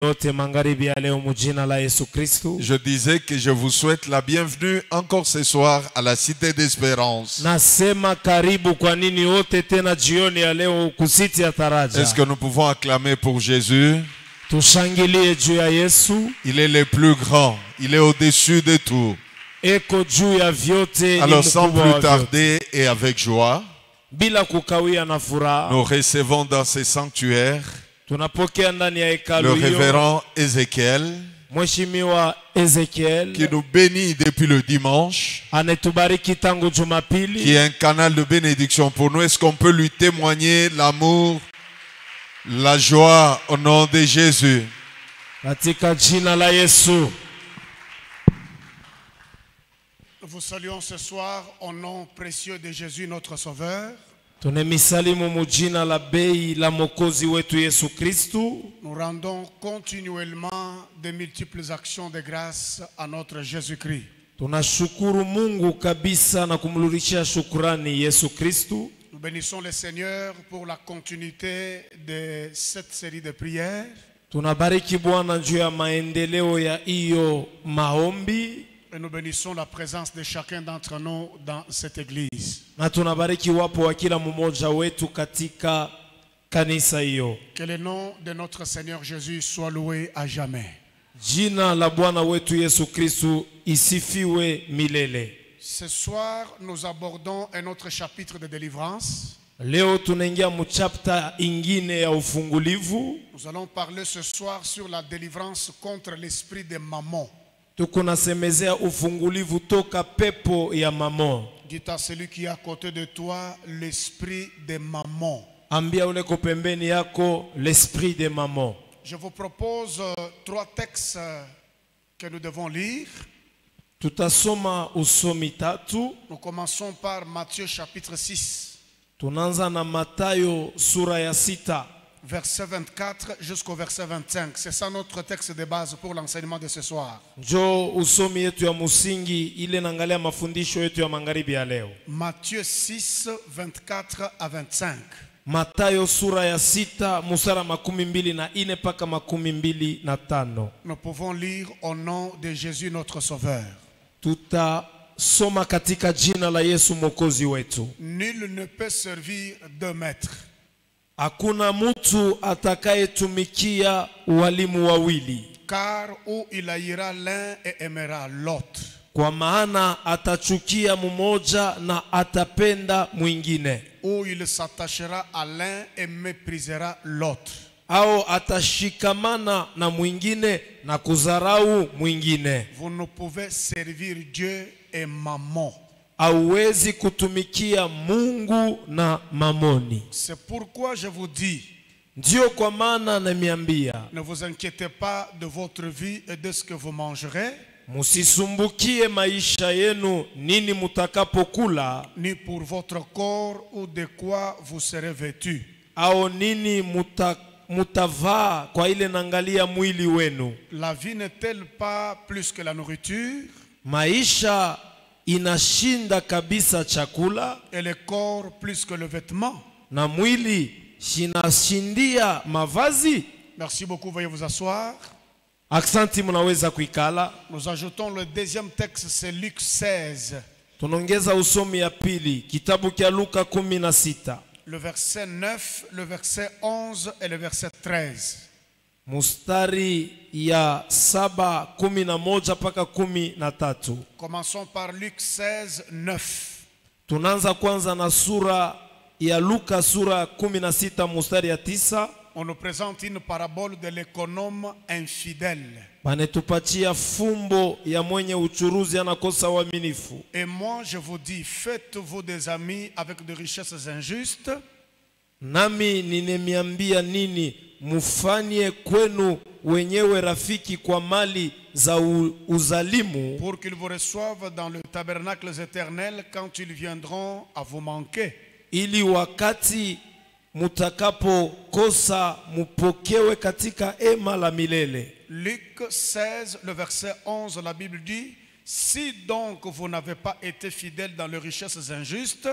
Je disais que je vous souhaite la bienvenue encore ce soir à la Cité d'Espérance. Est-ce que nous pouvons acclamer pour Jésus? Il est le plus grand, il est au-dessus de tout. Alors sans plus tarder et avec joie, nous recevons dans ce sanctuaire le révérend Ézéchiel qui nous bénit depuis le dimanche, qui est un canal de bénédiction pour nous. Est-ce qu'on peut lui témoigner l'amour, la joie au nom de Jésus? Nous vous saluons ce soir au nom précieux de Jésus notre Sauveur. Nous rendons continuellement de multiples actions de grâce à notre Jésus-Christ. Nous bénissons le Seigneur pour la continuité de cette série de prières. Et nous bénissons la présence de chacun d'entre nous dans cette église. Que le nom de notre Seigneur Jésus soit loué à jamais. Ce soir, nous abordons un autre chapitre de délivrance. Nous allons parler ce soir sur la délivrance contre l'esprit de Mammon. Dites à celui qui est à côté de toi, l'esprit de Mammon. Je vous propose trois textes que nous devons lire. Nous commençons par Matthieu chapitre 6. Verset 24 jusqu'au verset 25. C'est ça notre texte de base pour l'enseignement de ce soir. Matthieu 6, 24 à 25. Nous pouvons lire au nom de Jésus notre Sauveur. Nul ne peut servir deux maîtres. Hakuna mutu atakayetumikia walimu wawili. Car ou il haïra l'un et aimera l'autre. Kwa maana atachukia mmoja na atapenda mwingine. Ou il s'attachera à l'un et méprisera l'autre. Au atashikamana na mwingine na kuzarau mwingine. Vous ne pouvez servir Dieu et Mammon. Hauwezi kutumikia Mungu na mamoni. C'est pourquoi je vous dis, ndio kwa maana namiambia, ne vous inquiétez pas de votre vie et de ce que vous mangerez. Musisumbukie maisha yenu nini mutakapokula, ni pour votre corps ou de quoi vous serez vêtu. Au nini mutavaa kwa ile nangalia mwili wenu. La vie n'est-elle pas plus que la nourriture? Maisha inashinda kabisa chakula, et le corps plus que le vêtement. Na mwili shinashindia mavazi. Merci beaucoup, veuillez vous asseoir. Aksanti, mnaweza kuikala. Nous ajoutons le deuxième texte, c'est Luc 16. Tunaongeza usomi ya pili, kitabu kia Luka 16. Le verset 9, le verset 11 et le verset 13. Mustari ya 7:11 paka 13. Commençons par Luc 16, 9. Tunaanza kwanza na sura ya Luka sura 16 mustari ya 9. On nous présente une parabole de l'économe infidèle. Banetupatia fumbo ya mwenye uchuruzi anakosa uaminifu. Et moi je vous dis, faites-vous des amis avec des richesses injustes. Nami ninemiambia nini, mufanye kwenu wenyewe rafiki kwa mali za uzalimu, pour qu'ils vous reçoivent dans le tabernacle éternel quand ils viendront à vous manquer. Ili wakati mutakapo kosa mupokewe katika ema la milele. Luc 16, le verset 11, la Bible dit, si donc vous n'avez pas été fidèles dans les richesses injustes,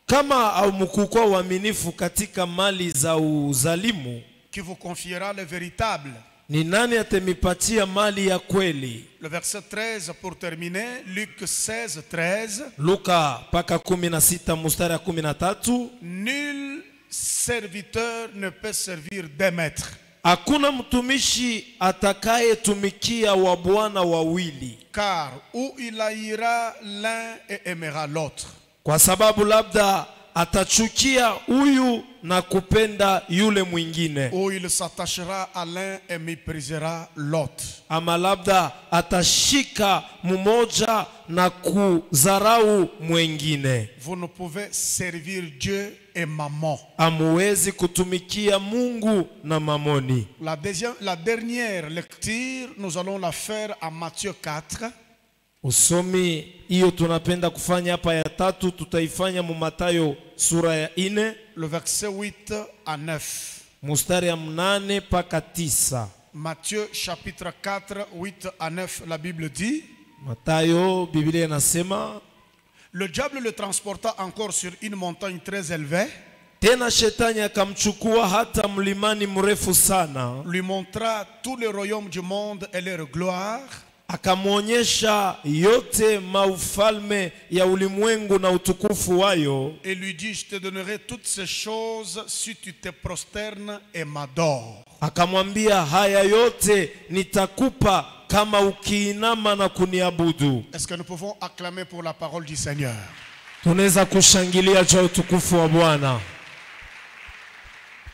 kama hamukukua waaminifu katika mali za uzalimu, qui vous confiera le véritable. Ni nani atemipatia mali ya kweli? Le verset 13 pour terminer, Luc 16, 13. Luka paka 16 mstari 13. Nul serviteur ne peut servir deux maîtres. Hakuna mtumishi atakayetumikia wa bwana wawili. Car ou il haïra l'un et aimera l'autre. Kwa sababu labda atachukia huyu na kupenda yule mwingine. Ou il s'attachera à l'un et méprisera l'autre. Ama labda atashika mmoja na kudharau mwingine. Vous ne pouvez servir Dieu et maman. Amuwezi kutumikia Mungu na mamoni. La dernière lecture, nous allons la faire à Matthieu 4. Usomi hiyo tunapenda kufanya hapa ya tatu, tutaifanya mu Mathayo sura ya 4, le verset 8 à 9. mstari ya 8 paka 9. Matthieu chapitre 4, 8 à 9, la Bible dit. Mathayo, Biblia inasema, le diable le transporta encore sur une montagne très élevée. Tena shetani akamchukua hata mlimani mrefu sana. Lui montra tous les royaumes du monde et leur gloire. Akamwonyesha yote maufalme ya ulimwengu na utukufu wayo. Et lui dit, je te donnerai toutes ces choses si tu te prosternes et m'adores. Akamwambia, haya yote nitakupa kama ukiinama na kuniabudu. Est-ce que nous pouvons acclamer pour la parole du Seigneur? Tunaweza kushangilia juu utukufu wa Bwana.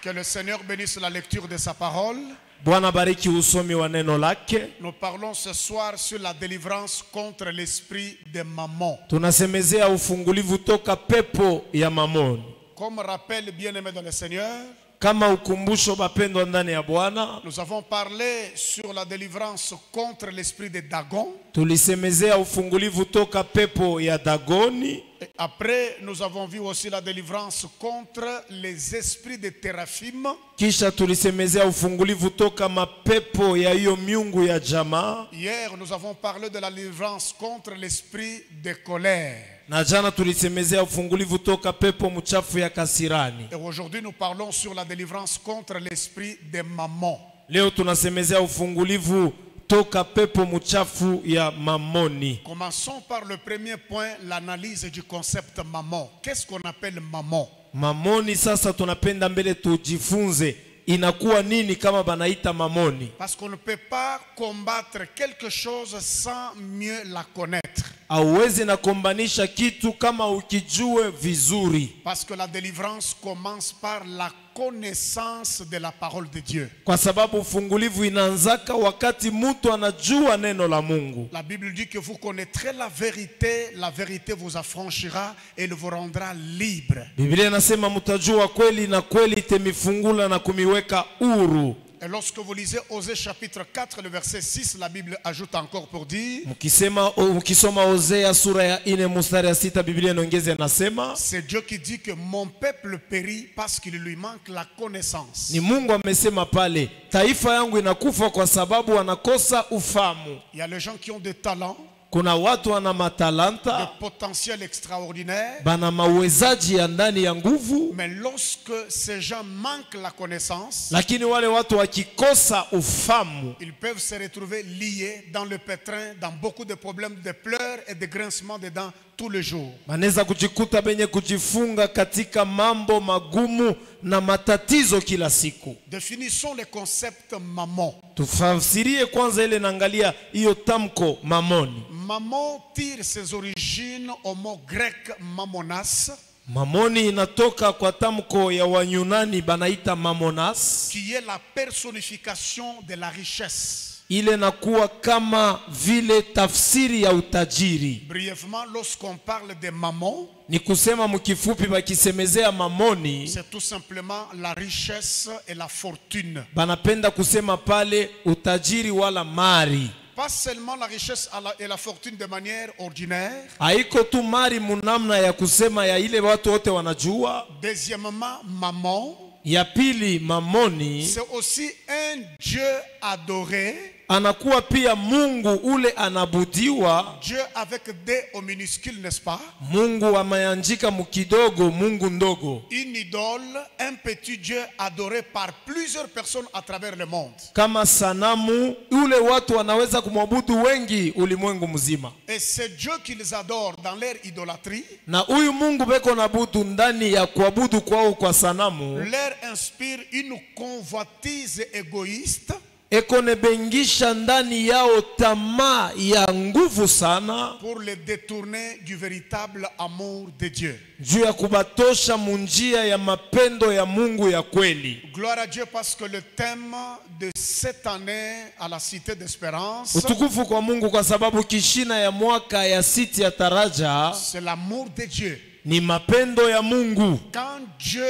Que le Seigneur bénisse la lecture de sa parole. Bwana bariki usomi wa neno lake. Nous parlons ce soir sur la délivrance contre l'esprit de mammon. Tunasemezea ufungulivu toka pepo ya mamoni. Comme rappel bien-aimé dans le Seigneur, kama ukumbusho bapendwa ndani ya Bwana, nous avons parlé sur la délivrance contre l'esprit de Dagon. Tulisemezea ufungulivu toka pepo ya Dagoni. Et après, nous avons vu aussi la délivrance contre les esprits de Téraphim. Kisha tulisemezea ufungulivu toka mapepo ya hiyo miungu ya jamaa. Hier, nous avons parlé de la délivrance contre l'esprit de colère. Na jana tulisemezea ufungulivu toka pepo mchafu ya kasirani. Et aujourd'hui, nous parlons sur la délivrance contre l'esprit de mammon. Leo tunasemezea ufungulivu toka pepo mchafu ya mamoni. Commençons par le premier point, l'analyse du concept mammon. Qu'est-ce qu'on appelle mammon? Mamoni sasa tunapenda mbele tujifunze inakuwa nini kama banaita mamoni. Parce qu'on ne peut pas combattre quelque chose sans mieux la connaître. Hauwezi na kombanisha kitu kama ukijue vizuri. Parce que la délivrance commence par la connaissance de la parole de Dieu. Kwa sababu ufungulivu inaanzaka wakati mtu anajua neno la Mungu. La Bible dit que vous connaîtrez la vérité vous affranchira et elle vous rendra libre. Biblia inasema mtajua kweli na kweli itemifungula na kumiweka huru. Et lorsque vous lisez Osée chapitre 4, le verset 6, la Bible ajoute encore pour dire, mukisoma Osea sura ya 4 mstari ya 6, Biblia inaongeza nasema, c'est Dieu qui dit que mon peuple périt parce qu'il lui manque la connaissance. Ni Mungu amesema pale, taifa yangu inakufa kwa sababu wanakosa ufahamu. Il y a les gens qui ont des talents, kuna watu wana matalanta, de potentiel extraordinaire, bana mawezaji ya ndani ya nguvu, mais lorsque ces gens manquent la connaissance, lakini wale watu wakikosa ufahamu, ils peuvent se retrouver liés dans le pétrin, dans beaucoup de problèmes de pleurs et de grincements de dents tous les jours. Maneza kujikuta benye kujifunga katika mambo magumu na matatizo kila siku. Définissons le concept mammon. Tufasirie kwanza ile naangalia hiyo tamko mamoni. Mammon tire ses origines au mot grec mammonas. Mamoni inatoka kwa tamko ya Wayunani banaita mamonas, qui est la personnification de la richesse. Ile nakuwa kama vile tafsiri ya utajiri. Brièvement, lorsqu'on parle de mammon, ni kusema mkifupi bakisemezea mamoni, c'est tout simplement la richesse et la fortune. Banapenda kusema pale utajiri wala mali. Pas seulement la richesse et la fortune de manière ordinaire. Haiko tu mali munamna ya kusema ya ile watu wote wanajua. Deuxièmement, mammon. Ya pili mamoni, c'est aussi un dieu adoré. anakuwa pia Mungu ule anabudiwa. Dieu avec D au minuscule, n'est-ce pas? Mungu ameandika mkidogo, Mungu ndogo. Une idole, un petit Dieu adoré par plusieurs personnes à travers le monde. Kama sanamu ule watu wanaweza kumwabudu wengi ulimwengu mzima. Et c'est Dieu qui les adore dans leur idolâtrie. Na huyu Mungu beko nabudu ndani ya kuabudu kwao kwa sanamu. Leur inspire une convoitise égoïste. Ekone bengisha ndani yao tamaa ya nguvu sana. Pour les détourner du véritable amour de Dieu. Juu ya kubatosha munjia ya mapendo ya Mungu ya kweli. Gloire à Dieu parce que le thème de cette année à la Cité d'Espérance, Utukufu kwa Mungu kwa sababu kishina ya mwaka ya City ya Taraja c'est l'amour de Dieu. ni mapendo ya Mungu. Quand Dieu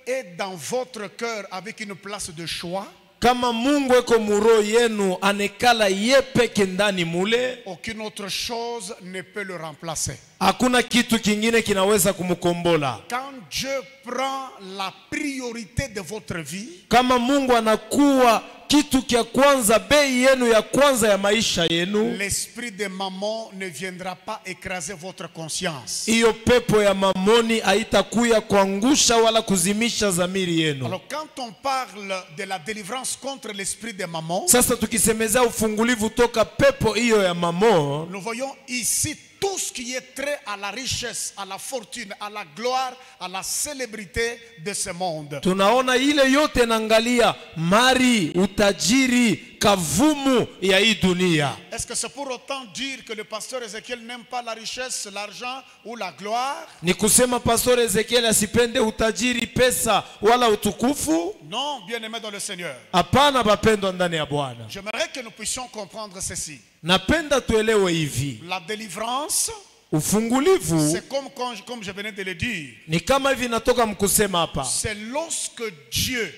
est dans votre cœur avec une place de choix, Kama Mungu eko muro yenu anekala ye peke ndani mule, aucune autre chose ne peut le remplacer. hakuna kitu kingine kinaweza kumukombola. Quand Dieu prend la priorité de votre vie, Kama Mungu anakuwa kitu kia kwanza, bei yenu ya kwanza ya maisha yenu, l'esprit de mammon ne viendra pas écraser votre conscience. iyo pepo ya mamoni haitakuya kuangusha wala kuzimisha zamiri yenu. Alors quand on parle de la délivrance contre l'esprit de mammon, Sasa tukisemezea ufungulivu toka pepo iyo ya mamon, nous voyons ici tout ce qui est trait à la richesse, à la fortune, à la gloire, à la célébrité de ce monde. tunaona ile yote naangalia mari, utajiri, kavumu ya hii dunia. Est-ce que c'est pour autant dire que le pasteur Ézéchiel n'aime pas la richesse, l'argent ou la gloire? Ni kusema Pastor Ezekiel asipende utajiri, pesa wala utukufu? Non, bien-aimés dans le Seigneur. Hapana, bapendwa ndani ya Bwana. J'aimerais que nous puissions comprendre ceci. Napenda tuelewe hivi. La délivrance, Ufungulivu c'est comme je venais de le dire, ni kama hivi natoka mkusema hapa. c'est lorsque Dieu,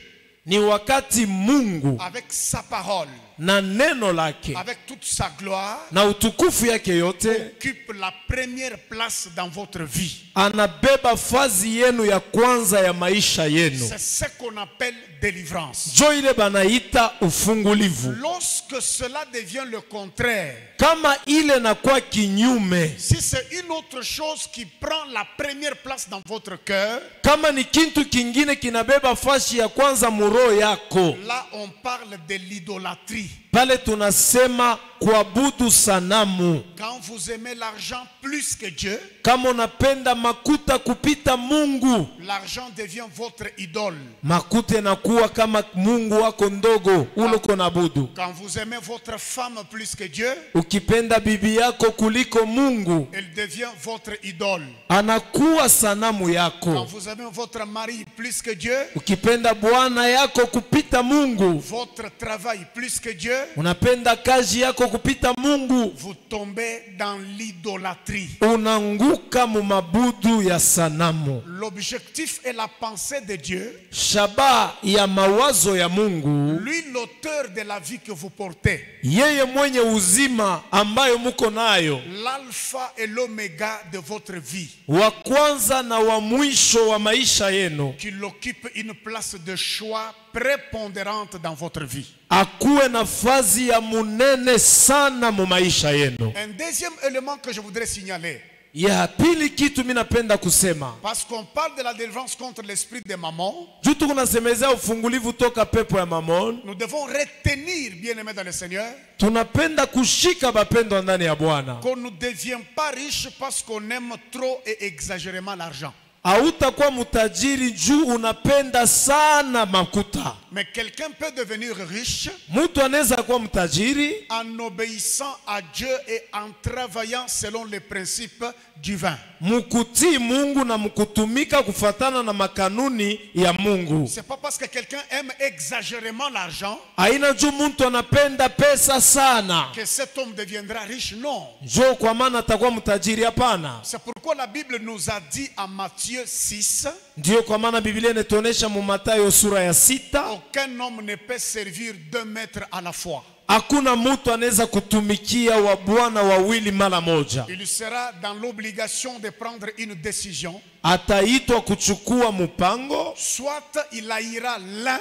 Ni wakati Mungu avec sa parole, na neno lake avec toute sa gloire, na utukufu yake yote occupe la première place dans votre vie. anabeba fazi yenu ya kwanza ya maisha yenu. C'est ce qu'on appelle délivrance. Jo ile banaita ufungulivu. Lorsque cela devient le contraire, Kama ile na kwa kinyume, si c'est une autre chose qui prend la première place dans votre cœur, kama ni kintu kingine kinabeba fashi ya kwanza muro yako, là on parle de l'idolâtrie. pale tunasema kuabudu sanamu. Quand vous aimez l'argent plus que Dieu, Kama unapenda makuta kupita Mungu, l'argent devient votre idole. makuta inakuwa kama Mungu wako ndogo uliko nabudu. Quand vous aimez votre femme plus que Dieu, Ukipenda bibi yako kuliko Mungu, elle devient votre idole. anakuwa sanamu Quand yako. vous aimez votre mari plus que Dieu, Ukipenda bwana yako kupita Mungu, votre travail plus que Dieu, unapenda kazi yako kupita Mungu, vous tombez dans l'idolâtrie. unanguka mu mabudu ya sanamu. L'objectif et la pensée de Dieu, Shaba ya mawazo ya Mungu, lui l'auteur de la vie que vous portez, yeye mwenye uzima ambayo muko nayo, l'alpha et l'oméga de votre vie, wa kwanza na wa mwisho wa maisha yenu, qu'il occupe une place de choix prépondérante dans votre vie. akuwe nafasi ya munene sana mu maisha yenu. Un deuxième élément que je voudrais signaler, Ya pili kitu mimi napenda kusema, parce qu'on parle de la délivrance contre l'esprit de mammon, juu tunasemezea ufungulivu toka pepo ya mamon, nous devons retenir, bien-aimés dans le Seigneur, tunapenda kushika bapendwa ndani ya Bwana. qu'on ne devient pas riche parce qu'on aime trop et exagérément l'argent. Hautakuwa mutajiri juu unapenda sana makuta. Mais quelqu'un peut devenir riche Mtu anaweza kuwa mtajiri en obéissant à Dieu et en travaillant selon les principes divins. mukutii Mungu na mukutumika kufatana na makanuni ya Mungu. C'est pas parce que quelqu'un aime exagérément l'argent Haina juu mtu anapenda pesa sana que cet homme deviendra riche. Non. jo kwa maana atakuwa mtajiri, hapana. C'est pourquoi la Bible nous a dit en Matthieu 6, Ndio kwa maana Biblia inatuonesha mu Mathayo sura ya 6, aucun homme ne peut servir deux maîtres à la fois. hakuna mtu anaweza kutumikia wa bwana wawili mara moja. Il sera dans l'obligation de prendre une décision. Ataitwa kuchukua mpango, Soit il haïra l'un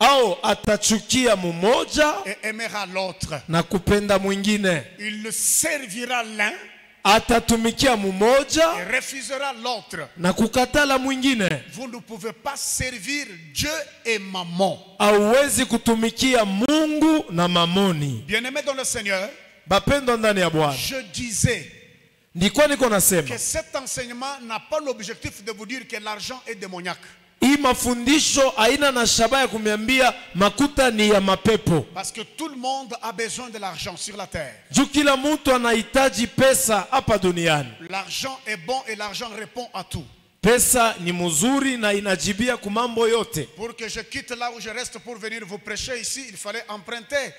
au atachukia mmoja et aimera l'autre. na kupenda mwingine. Il servira l'un Atatumikia mmoja et refusera l'autre. na kukatala mwingine. Vous ne pouvez pas servir Dieu et maman. Hauwezi kutumikia Mungu na mamoni. Bien-aimés dans le Seigneur, Bapendwa ndani ya Bwana, je disais ndiko niko nasema que cet enseignement n'a pas l'objectif de vous dire que l'argent est démoniaque. hii mafundisho haina na shabaha ya kumiambia makuta ni ya mapepo. Parce que tout le monde a besoin de l'argent sur la terre. Juu kila mtu anahitaji pesa hapa duniani. L'argent est bon et l'argent répond à tout. Pesa ni mzuri na inajibia kumambo yote. Pour que je quitte là où je reste pour venir vous prêcher ici, il fallait emprunter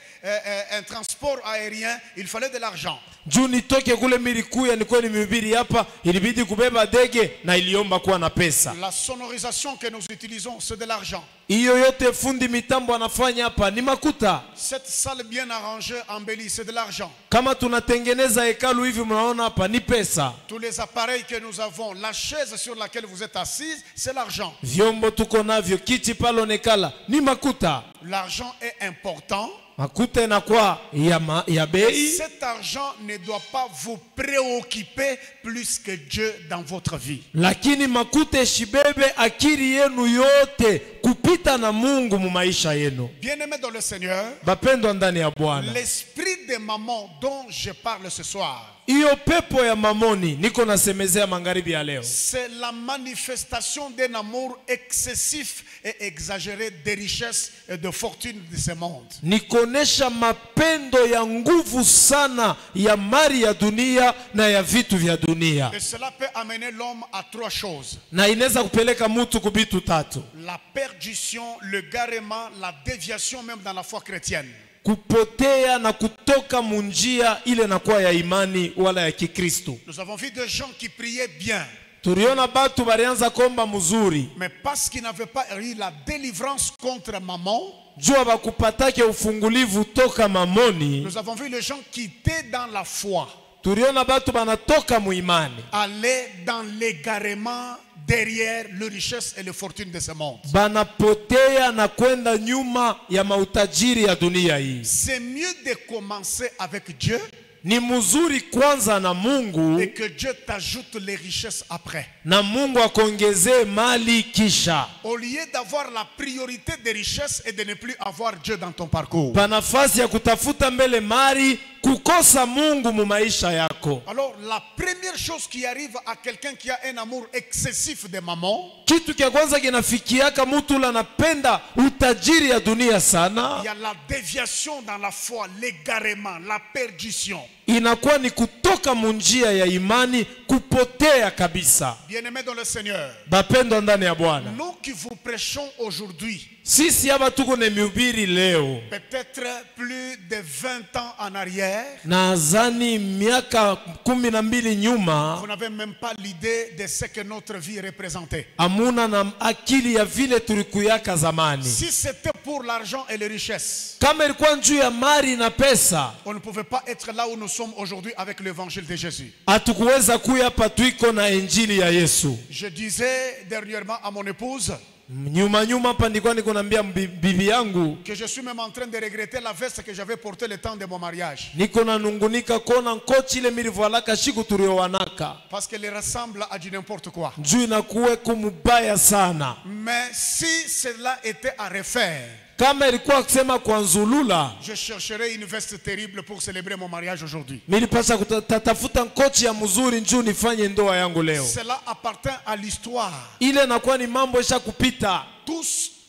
un transport aérien, il fallait de l'argent. Juu nitoke kule milikuya nikuwa nimehubiri hapa, ilibidi kubeba ndege na iliomba kuwa na pesa. La sonorisation que nous utilisons, c'est de l'argent. Hiyo yote fundi mitambo anafanya hapa ni makuta. Cette salle bien arrangée, embellie, c'est de l'argent. Kama tunatengeneza hekalu hivi mnaona hapa ni pesa. Tous les appareils que nous avons, la chaise sur laquelle vous êtes assise, c'est l'argent. Vyombo tuko navyo, kiti pale onekala ni makuta. L'argent est important. Makuta inakuwa ya bei. Cet argent ne doit pas vous préoccuper plus que Dieu dans votre vie. Lakini makuta shibebe akili yenu yote kupita na Mungu mu maisha yenu. Bien-aimés dans le Seigneur, Bapendwa ndani ya Bwana, l'esprit de maman dont je parle ce soir, hiyo pepo ya mamoni niko nasemezea magharibi ya leo, c'est la manifestation d'un amour excessif et exagéré des richesses et de fortune de ce monde. nikonesha mapendo ya nguvu sana ya mali ya dunia na ya vitu vya dunia, Et cela peut amener l'homme à trois choses: na inaweza kupeleka mtu kubitu tatu: la perdition, le garement, la déviation même dans la foi chrétienne. kupotea na kutoka munjia ile nakuwa ya imani wala ya Kikristo. Nous avons vu des gens qui priaient bien, Turiona batu barianza komba mzuri, mais parce qu'ils n'avaient pas eu la délivrance contre maman. jua bakupatake ufungulivu toka mamoni. Nous avons vu les gens qui étaient dans la foi Turiona batu banatoka muimani, aller dans l'égarement derrière les richesses et les fortunes de ce monde. banapotea na kwenda nyuma ya mautajiri ya dunia hii. C'est mieux de commencer avec Dieu Ni mzuri kwanza na Mungu, et que Dieu t'ajoute les richesses après. na Mungu akongezee mali kisha. Au lieu d'avoir la priorité des richesses et de ne plus avoir Dieu dans ton parcours. Pa nafasi ya kutafuta mbele mali, kukosa Mungu mu maisha yako. Alors la première chose qui arrive à quelqu'un qui a un amour excessif de maman, Kitu kia kwanza kinafikiaka mtu ula napenda utajiri ya dunia sana, il y a la déviation dans la foi, l'égarement, la perdition. inakuwa ni kutoka munjia ya imani, kupotea kabisa. Bien-aimés dans le Seigneur, Bapendwa ndani ya Bwana, nous qui vous prêchons aujourd'hui, sisi hapa tuko na mihubiri leo, peut-être plus de 20 ans en arrière, nadhani miaka 12 nyuma, vous n'avez même pas l'idée de ce que notre vie représentait. amuna na akili ya vile tulikuyaka zamani. Si c'était pour l'argent et les richesses, Kama ilikuwa njuu ya mali na pesa, on ne pouvait pas être là où nous sommes aujourd'hui avec l'évangile de Jésus. hatukuweza kuya hapa tuiko na injili ya Yesu. Je disais dernièrement à mon épouse Nyuma hapa nilikuwa niko naambia bibi yangu, que je suis même en train de regretter la veste que j'avais portée le temps de mon mariage. niko nanungunika kona nkochi ile milivalaka shiku tuliowanaka, Parce qu'elle ressemble à du n'importe quoi. njuu inakuwe kumubaya sana. Mais si cela était à refaire, Kama ilikuwa kusema kwa nzulula, je chercherais une veste terrible pour célébrer mon mariage aujourd'hui. nilipasha kutafuta nkochi ya mzuri njuu nifanye ndoa yangu leo. Cela appartient à l'histoire. Ile nakuwa ni mambo isha kupita.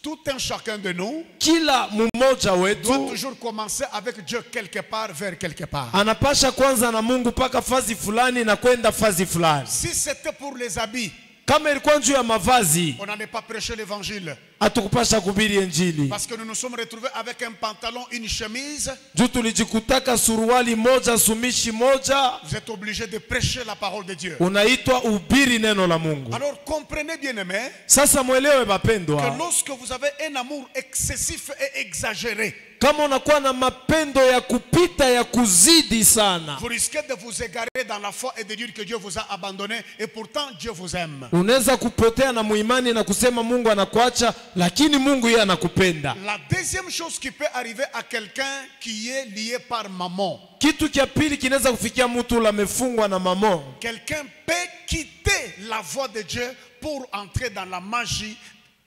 Tout un chacun de nous Kila mmoja doit wetu toujours commencer avec Dieu quelque part vers quelque part. anapasha kwanza na Mungu paka fazi fulani na kwenda fazi fulani. Si c'était pour les habits, Kama ilikuwa njuu ya mavazi, on n'allait pas prêcher l'évangile. hatukupasha kubiri injili. Parce que nous nous sommes retrouvés avec un pantalon, une chemise. Juu tulijikutaka suruali moja, sumishi moja, Vous êtes obligés de prêcher la parole de Dieu. unaitwa ubiri neno la Mungu. Alors comprenez bien aimés Sasa mwelewe que bapendwa, lorsque vous avez un amour excessif et exagéré, kama unakuwa na mapendo ya kupita ya kuzidi sana, vous risquez de vous égarer dans la foi et de dire que Dieu vous a abandonné et pourtant Dieu vous aime. unaweza kupotea na muimani na kusema Mungu anakuacha, lakini Mungu yeye anakupenda. La deuxième chose qui peut arriver à quelqu'un qui est lié par maman. Kitu kia pili kinaweza kufikia mtu ule amefungwa na mamon. Quelqu'un peut quitter la voie de Dieu pour entrer dans la magie,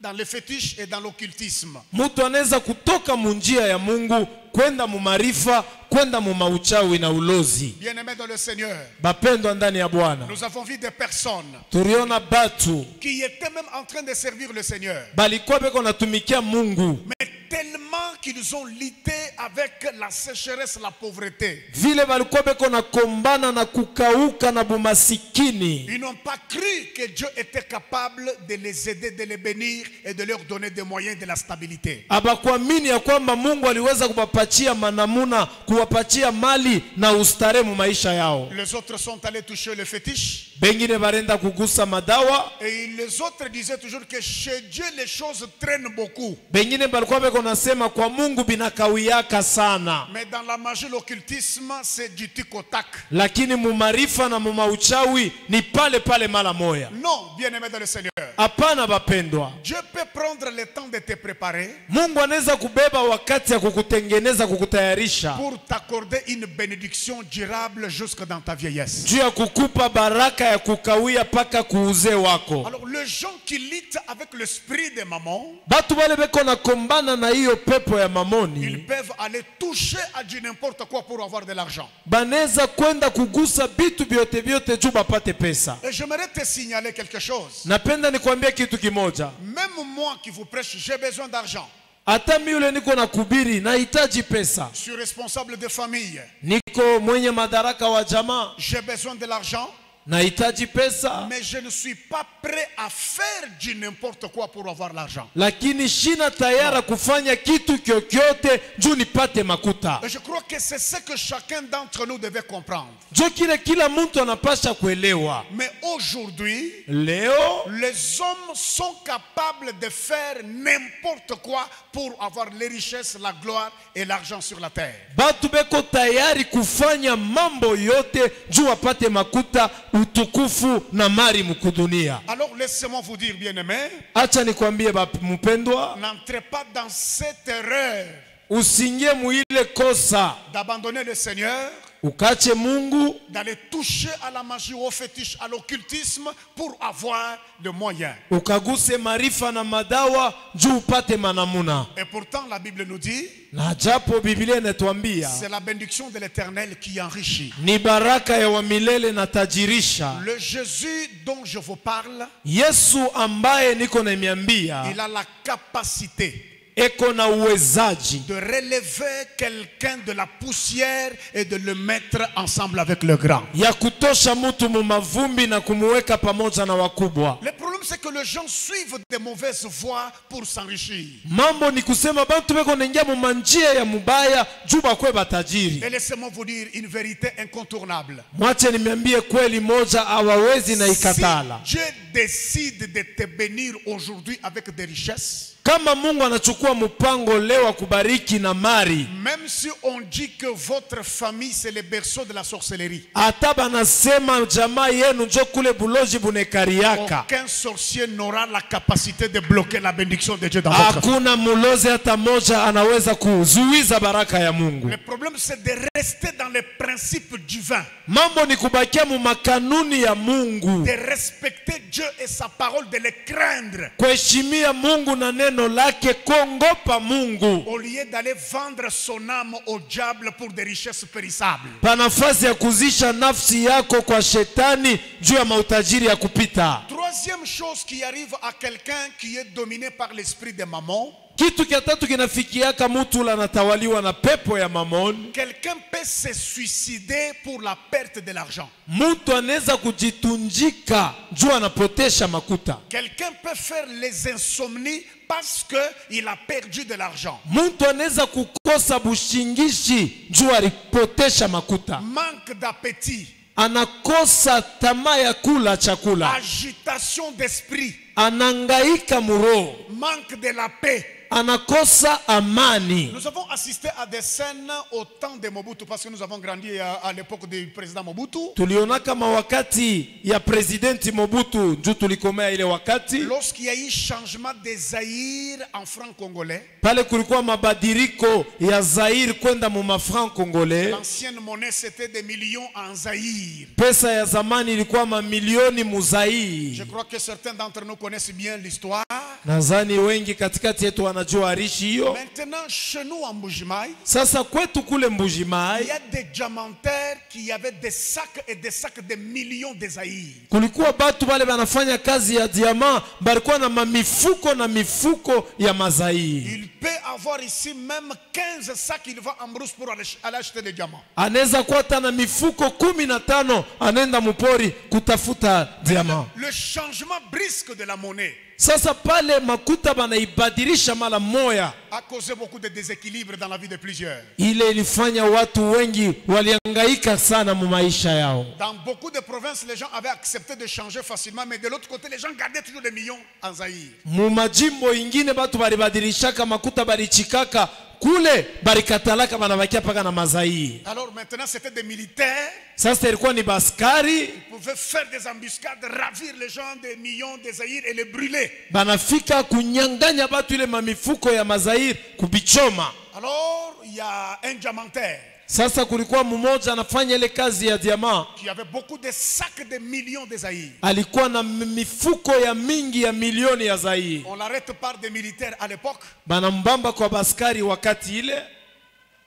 dans le fétiche et dans l'occultisme. Mtu anaweza kutoka munjia ya Mungu kwenda mu maarifa, kwenda mu mauchawi na ulozi. Bien-aimés dans le Seigneur, Bapendwa ndani ya Bwana, nous avons vu des personnes tuliona batu qui étaient même en train de servir le Seigneur, balikuwa beko natumikia Mungu, mais tellement qu'ils ont lutté avec la sécheresse, la pauvreté. vile balikuwa beko na kombana na kukauka na bumasikini. Ils n'ont pas cru que Dieu était capable de les aider, de les bénir et de leur donner des moyens de la stabilité. Abakuamini ya kwamba Mungu aliweza kuwapatia manamuna, kuwapatia mali na ustare mu maisha yao. Les autres sont allés toucher le fétiche. Bengine barenda kugusa madawa. Et les autres disaient toujours que chez Dieu les choses traînent beaucoup. Bengine balikuwa beko nasema kwa Mungu binakawiyaka sana. Mais dans la magie, l'occultisme, c'est du tic au tac. Lakini mu maarifa na mu mauchawi ni pale pale mala moya. Non, bien-aimé dans le Seigneur. Hapana bapendwa. Dieu peut prendre le temps de te préparer Mungu anaweza kubeba wakati ya kukutengeneza, kukutayarisha pour t'accorder une bénédiction durable jusque dans ta vieillesse. juu ya kukupa baraka ya kukawia paka kuuze wako. Alors les gens qui luttent avec l'esprit de maman, Batu wale beko na kombana na hiyo pepo ya mamoni, ils peuvent aller toucher à du n'importe quoi pour avoir de l'argent. baneza kwenda kugusa bitu byote byote juu bapate pesa. Et j'aimerais te signaler quelque chose. Napenda nikwambie kitu kimoja. Même moi qui vous prêche, j'ai besoin d'argent. Hata mimi yule niko na kubiri nahitaji pesa. Je suis responsable de famille. Niko mwenye madaraka wa jamaa, J'ai besoin de l'argent. nahitaji pesa. Mais je ne suis pas prêt à faire du n'importe quoi pour avoir l'argent. Lakini shina tayara kufanya kitu kyokyote juu nipate makuta. Et je crois que c'est ce que chacun d'entre nous devait comprendre. Jo kila mtu anapasha kuelewa. Mais aujourd'hui, Leo les hommes sont capables de faire n'importe quoi pour avoir les richesses, la gloire et l'argent sur la terre. batu beko tayari kufanya mambo yote juu wapate makuta, utukufu na mali mkudunia. Alors laissez-moi vous dire, bien-aimé, Acha nikwambie mpendwa, n'entrez pas dans cette erreur usingie muile kosa d'abandonner le Seigneur, ukache Mungu, d'aller toucher à la magie, au fétiche, à l'occultisme pour avoir le moyen. ukaguse marifa na madawa juu upate manamuna. Et pourtant la Bible nous dit, Na japo Biblia inatuambia c'est la bénédiction de l'Éternel qui enrichit. ni baraka ya wa milele na tajirisha. Le Jésus dont je vous parle, Yesu ambaye niko naimiambia il a la capacité eko na uwezaji de relever quelqu'un de la poussière et de le mettre ensemble avec le grand. ya kutosha mtu mu mavumbi na kumuweka pamoja na wakubwa. Le problème c'est que les gens suivent des mauvaises voies pour s'enrichir. Mambo ni kusema bantu beko naingia mu manjia ya mubaya juu bakwe batajiri. Et laissez-moi vous dire une vérité incontournable. Mwache nimeambie kweli moja hawawezi na Si ikatala. Dieu décide de te bénir aujourd'hui avec des richesses, Kama Mungu anachukua mpango leo kubariki na mali, même si on dit que votre famille c'est le berceau de la sorcellerie, hata banasema jamaa yenu njo kule buloji bunekariaka, aucun sorcier n'aura la capacité de bloquer la bénédiction de Dieu dans votre vie. hakuna mulozi hata moja anaweza kuzuiza baraka ya Mungu. Le problème c'est de rester dans les principes divins, Mambo ni kubakia mu makanuni ya Mungu, de respecter Dieu et sa parole, de le craindre, kuheshimia Mungu na neno lake, kongopa Mungu, au lieu d'aller vendre son âme au diable pour des richesses périssables. pa nafasi ya kuzisha nafsi yako kwa shetani juu ya mautajiri ya kupita. Troisième chose qui arrive à quelqu'un qui est dominé par l'esprit de maman, Kitu kia tatu kinafikiaka mtu ula anatawaliwa na pepo ya mamoni. quelqu'un peut se suicider pour la perte de l'argent. Mtu anaweza kujitunjika juu anapotesha makuta. Quelqu'un peut faire les insomnies parce qu'il a perdu de l'argent. Mtu anaweza kukosa bushingishi juu alipotesha makuta. Manque d'appétit, Anakosa tamaa ya kula chakula. agitation d'esprit, Anangaika muroho. manque de la paix. anakosa amani. Nous avons assisté à des scènes au temps de Mobutu parce que nous avons grandi à l'époque du président Mobutu. Tuliona kama wakati ya presidenti Mobutu ndio tulikomea ile wakati. Lorsqu'il y a eu changement des Zaïre en franc congolais. Pale kulikuwa mabadiriko ya Zaire kwenda mu franc congolais. L'ancienne monnaie c'était des millions en Zaïre. Pesa ya zamani ilikuwa mamilioni mu Zaire. Je crois que certains d'entre nous connaissent bien l'histoire. Nadhani wengi katikati yetu wanajua hadithi hiyo. Maintenant chez nous en Mbujimai, Sasa kwetu kule Mbujimai, il y a des diamantaires qui avaient des sacs et des sacs de millions de Zaïre. kulikuwa batu bale banafanya kazi ya diamant, balikuwa na mifuko na mifuko ya mazairi. Il peut avoir ici même 15 sacs, il va en brousse pour aller acheter des diamants. Anaweza kuwa na mifuko 15 anenda mupori kutafuta diamant. Le changement brusque de la monnaie Sasa pale makuta banaibadilisha mara moya, a causé beaucoup de déséquilibre dans la vie de plusieurs. ile ilifanya watu wengi walihangaika sana mu maisha yao. Dans beaucoup de provinces, les gens avaient accepté de changer facilement, mais de l'autre côté, les gens gardaient toujours des millions en Zaïre. Mu majimbo ingine batu balibadilishaka makuta balichikaka, kule barikatalaka banabakia paka na mazairi. Alors maintenant, c'était des militaires. Sasa ilikuwa ni baskari, Ils pouvaient faire des embuscades, ravir les gens des millions de Zaïre et les brûler. banafika kunyanganya batu ile mamifuko ya mazairi kubichoma. Alors, il y a un diamantaire Sasa kulikuwa mmoja anafanya ile kazi ya diamant, qui avait beaucoup de sacs de millions de Zaïre. alikuwa na mifuko ya mingi ya milioni ya Zaire. On l'arrête par des militaires à l'époque Banambamba kwa baskari wakati ile,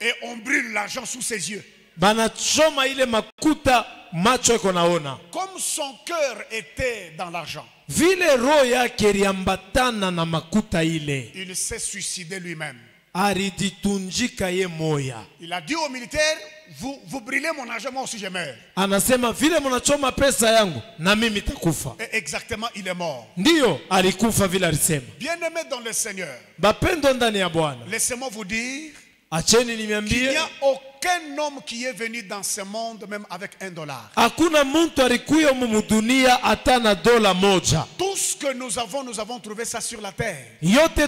et on brûle l'argent sous ses yeux. banachoma ile makuta, macho yako naona. Comme son cœur était dans l'argent, Vile roho yake iliambatana na makuta ile, il s'est suicidé lui-même. alijitunjika ye moya. Il a dit aux militaires, vous brûlez mon argent, moi aussi je meurs. Anasema vile mnachoma pesa yangu na mimi takufa. Et exactement, il est mort. Ndiyo, alikufa vile alisema. Bien-aimés dans le Seigneur, Bapendo ndani ya Bwana, laissez-moi vous dire acheni qu'il niambie, n'y a aucun homme qui est venu dans ce monde même avec $1. hakuna muntu alikuyo mu dunia hata na dola moja. Tout ce que nous avons trouvé ça sur la terre. Yote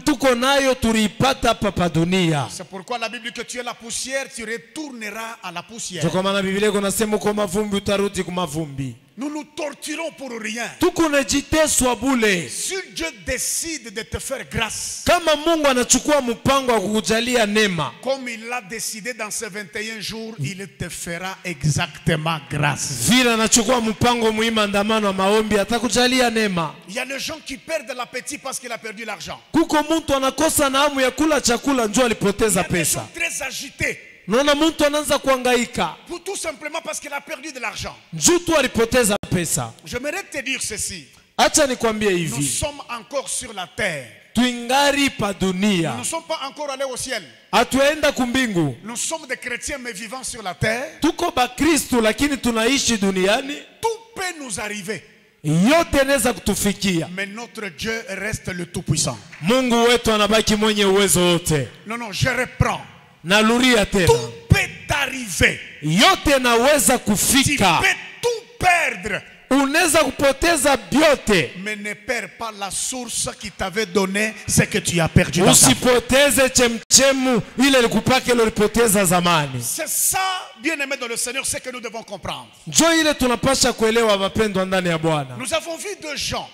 tuko nayo tuliipata hapa dunia. C'est pourquoi la Bible dit que tu es la poussière, tu retourneras à la poussière. Kwa maana Biblia inasema kwa mavumbi utarudi kwa mavumbi. Nous nous torturons pour rien. Tuko najiteswa bule. Si Dieu décide de te faire grâce, Kama Mungu anachukua mpango wa kukujalia neema, comme il l'a décidé dans ces 21 jours, il te fera exactement grâce. vile anachukua mpango muhimu andamano wa maombi atakujalia neema. Il y a des gens qui perdent l'appétit parce qu'il a perdu l'argent. Kuko mtu anakosa na hamu ya kula chakula njoo Il y alipoteza a des pesa. gens très agités, Naona mtu anaanza kuhangaika pour tout simplement parce qu'il a perdu de l'argent. njoo tu alipoteza pesa. J'aimerais te dire ceci. Acha nikwambie Nous hivi, sommes encore sur la terre. tuingari pa Nous dunia, ne sommes pas encore allés au ciel. hatuenda kumbingu. Nous sommes des chrétiens mais vivants sur la terre. Tuko bakristu lakini tunaishi duniani. Tout peut nous arriver. Yote inaweza kutufikia. Mais notre Dieu reste le Tout-Puissant. Mungu wetu anabaki mwenye uwezo wote. Non, non, je reprends. Narudia tena, Tout peut arriver. yote naweza Tu kufika. peux tout perdre. Unaweza kupoteza vyote, Mais ne perds pas la source qui t'avait donné ce que tu as perdu dans ta vie. usipoteze chemchemu ile likupake lolipoteza zamani. C'est ça, bien-aimés dans le Seigneur, ce que nous devons comprendre. Njo ile tunapasha kuelewa, mapendwa ndani ya Bwana. Nous avons vu deux gens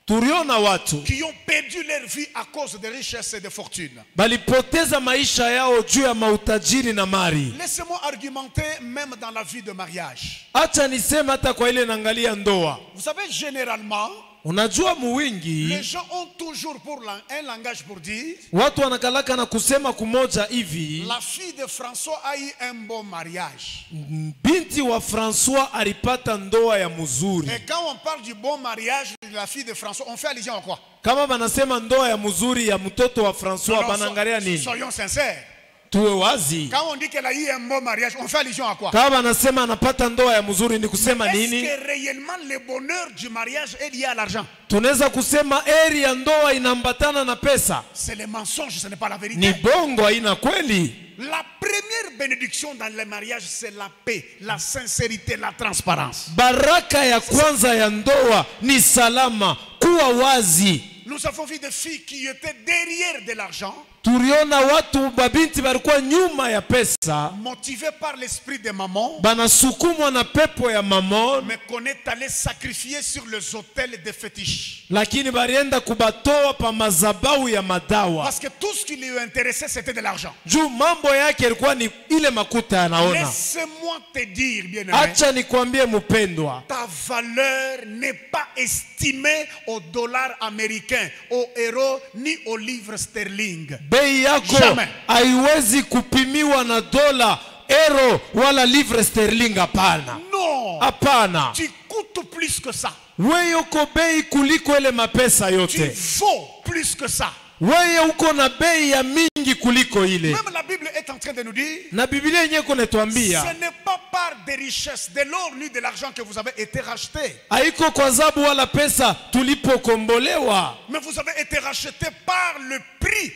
Tuliona watu qui ont perdu leur vie à cause des richesses et des fortunes. balipoteza maisha yao juu ya mautajiri na mali. Laissez-moi argumenter même dans la vie de mariage. Acha niseme hata kwa ile naangalia ndoa. Vous savez, généralement, Unajua les muwingi gens ont toujours un langage pour dire watu wanakalaka na kusema kumoja hivi, la fille de François a eu un bon mariage. binti wa François alipata ndoa ya mzuri. Et quand on parle du bon mariage de la fille de François, on fait allusion à quoi? Kama banasema ndoa ya mzuri ya mtoto wa François, Non, banangalia nini? soyons sincères. Tuwe wazi. Quand on dit qu'elle a eu un bon mariage, on fait allusion à quoi? Kama banasema anapata ndoa ya mzuri ni kusema Est-ce nini? que réellement le bonheur du mariage est lié à l'argent? Tunaweza kusema eri ya ndoa inambatana na pesa. C'est le mensonge, ce n'est pas la Ni vérité. bongo, haina kweli. La première bénédiction dans le mariage, c'est la paix, la sincérité, la transparence. Baraka ya kwanza ya ndoa ni salama, kuwa wazi. Nous avons vu des filles qui étaient derrière de l'argent, Turiona watu babinti walikuwa nyuma ya pesa, motivés par l'esprit de maman, banasukumwa na pepo ya mamon, mais qu'on est allé sacrifier sur les autels des fétiches. lakini barienda kubatoa pa mazabau ya madawa. Parce que tout ce qui lui intéressait, c'était de l'argent. Juu mambo yake ilikuwa ni ile makuta yanaona. Laisse-moi te dire, bien-aimé, Acha nikwambie mpendwa, ta valeur n'est pas estimée au dollar américain, au euro, ni au livre sterling. bei yako Jamais. haiwezi kupimiwa na dola, euro wala livre sterling. Hapana, Non, hapana. tu coûtes plus que ça. Wewe uko bei kuliko ile mapesa Tu yote. vaux plus que ça. Wewe uko na bei ya mingi kuliko ile. Même la Bible est en train de nous dire, Na Biblia yenyewe kunatuambia ce n'est pas par des richesses, de l'or ni de l'argent que vous avez été rachetés. haiko kwa sababu wala pesa tulipokombolewa, Mais vous avez été rachetés par le prix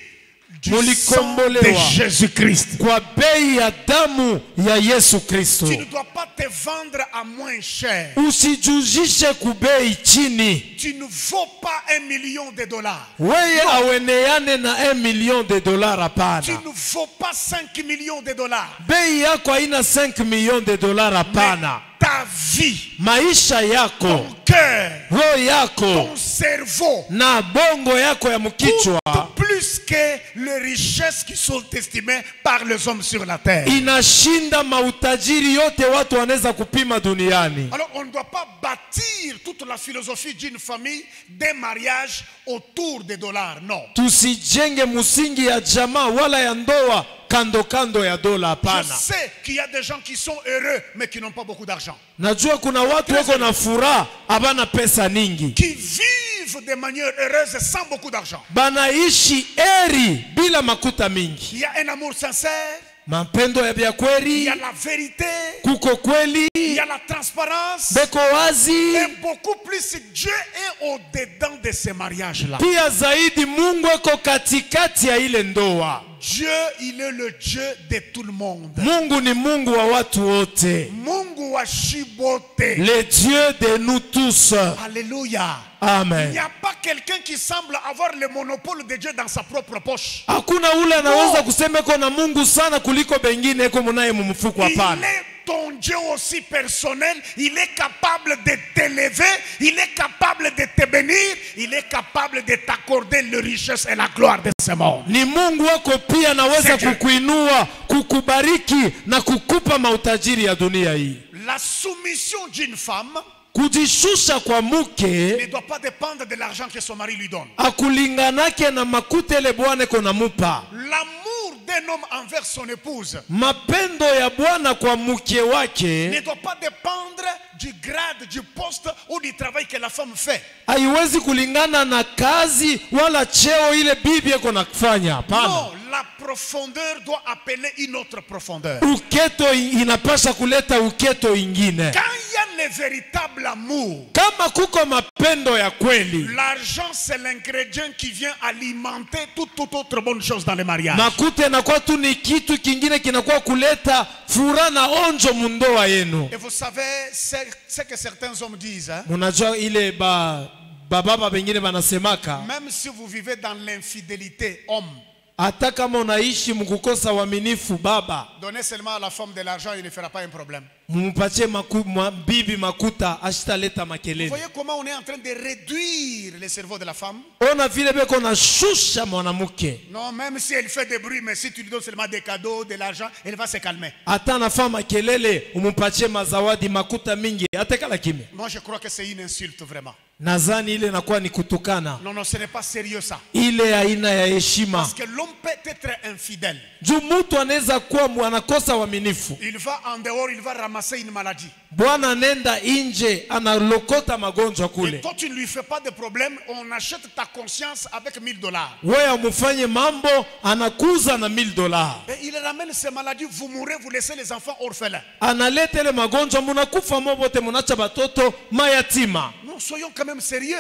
du sang de mulikombolewa Jésus-Christ. kwa bei ya damu ya Yesu Kristo. Tu ne dois pas te vendre à moins cher. Usijuzishe kubei chini. Tu ne vaux pas $1 million. Wewe aweneane na $1 million. Tu Hapana. ne vaux pas $5 millions. Bei yako haina $5 million. Hapana. Ta vie, Maisha yako, ton cœur, roho yako ton cerveau na bongo yako ya mkichwa coûtent plus que les richesses qui sont estimées par les hommes sur la terre. inashinda mautajiri yote watu wanaweza kupima duniani. Alors on ne doit pas bâtir toute la philosophie d'une famille, des mariages autour des dollars. Non. Tusijenge musingi ya jamaa wala ya ndoa kando kando ya dola. Je Hapana. sais qu'il y a des gens qui sont heureux mais qui n'ont pas beaucoup d'argent. Najua kuna watu wako na furaha abana pesa ningi, Qui vivent de manière heureuse sans beaucoup d'argent. banaishi eri bila makuta mingi. Il y a un amour sincère, Mapendo ya vya il y kweli, a la vérité, kuko kweli, il y a la transparence. beko wazi. Et beaucoup plus, Dieu est au-dedans de ces mariages-là. Pia zaidi Mungu eko katikati ya ile ndoa. Dieu, il est le Dieu de tout le monde. Mungu ni Mungu wa watu wote. Mungu wa shibote. Le Dieu de nous tous. Alléluia. Il Amen. n'y a pas quelqu'un qui semble avoir le monopole de Dieu dans sa propre poche. Hakuna ule anaweza kusema iko na Mungu sana kuliko bengine iko munaye mumfuko. Il Hapana. est ton Dieu aussi personnel. Il est capable de t'élever. Il est capable de te bénir. Il est capable de t'accorder les richesses et la gloire de ce monde. Ni Mungu wako pia anaweza kukuinua, kukubariki na kukupa mautajiri ya dunia hii. La soumission d'une femme Kujishusha kwa mke ne doit pas dépendre de l'argent que son mari lui donne. akulinganake na makuta ile bwana iko namupa. L'amour d'un homme envers son épouse Mapendo ya bwana kwa mke ne wake doit pas dépendre du grade, du poste ou du travail que la femme fait. haiwezi kulingana na kazi wala cheo ile bibi iko nakufanya. Hapana. Non, la profondeur doit appeler une autre profondeur. Uketo inapasha kuleta uketo ingine. Quand il y a le véritable amour, Kama kuko mapendo ya kweli, l'argent c'est l'ingrédient qui vient alimenter toute autre bonne chose dans le mariage. makuta inakuwa tu ni kitu kingine kinakuwa kuleta furaha na onjo mundoa yenu. Et vous savez ce que certains hommes disent, hein? Munajua ile baba bengine banasemaka, Même si vous vivez dans l'infidélité, homme, hata kama unaishi mkukosa uaminifu, baba donnez seulement à la femme de l'argent, il ne fera pas un problème. mumpatie bibi makuta ashitaleta Vous makelele. voyez comment on est en train de réduire le cerveau de la femme? Ona vile beko na shusha mwanamke. Non, même si elle fait des bruits, mais si tu lui donnes seulement des cadeaux, de l'argent, elle va se calmer. Hata anafaa makelele umumpatie mazawadi makuta mingi atekala kimya. Moi, je crois que c'est une insulte vraiment. Nadhani ile inakuwa ni kutukana. Non, non, ce n'est pas sérieux ça. Ile aina ya heshima. Parce que l'homme peut être infidèle. Juu mtu anaweza kuwa anakosa uaminifu. Il va en dehors, il va ramasser une maladie. Bwana nenda nje analokota magonjwa Et kule. toi, tu ne lui fais pas de problème, on achète ta conscience avec $1000. Wewe amufanye mambo anakuza na $1000. Et il ramène ces maladies, vous mourrez, vous laissez les enfants orphelins. Analeta ile magonjwa munakufa mobote munacha batoto mayatima. Nous soyons quand même sérieux.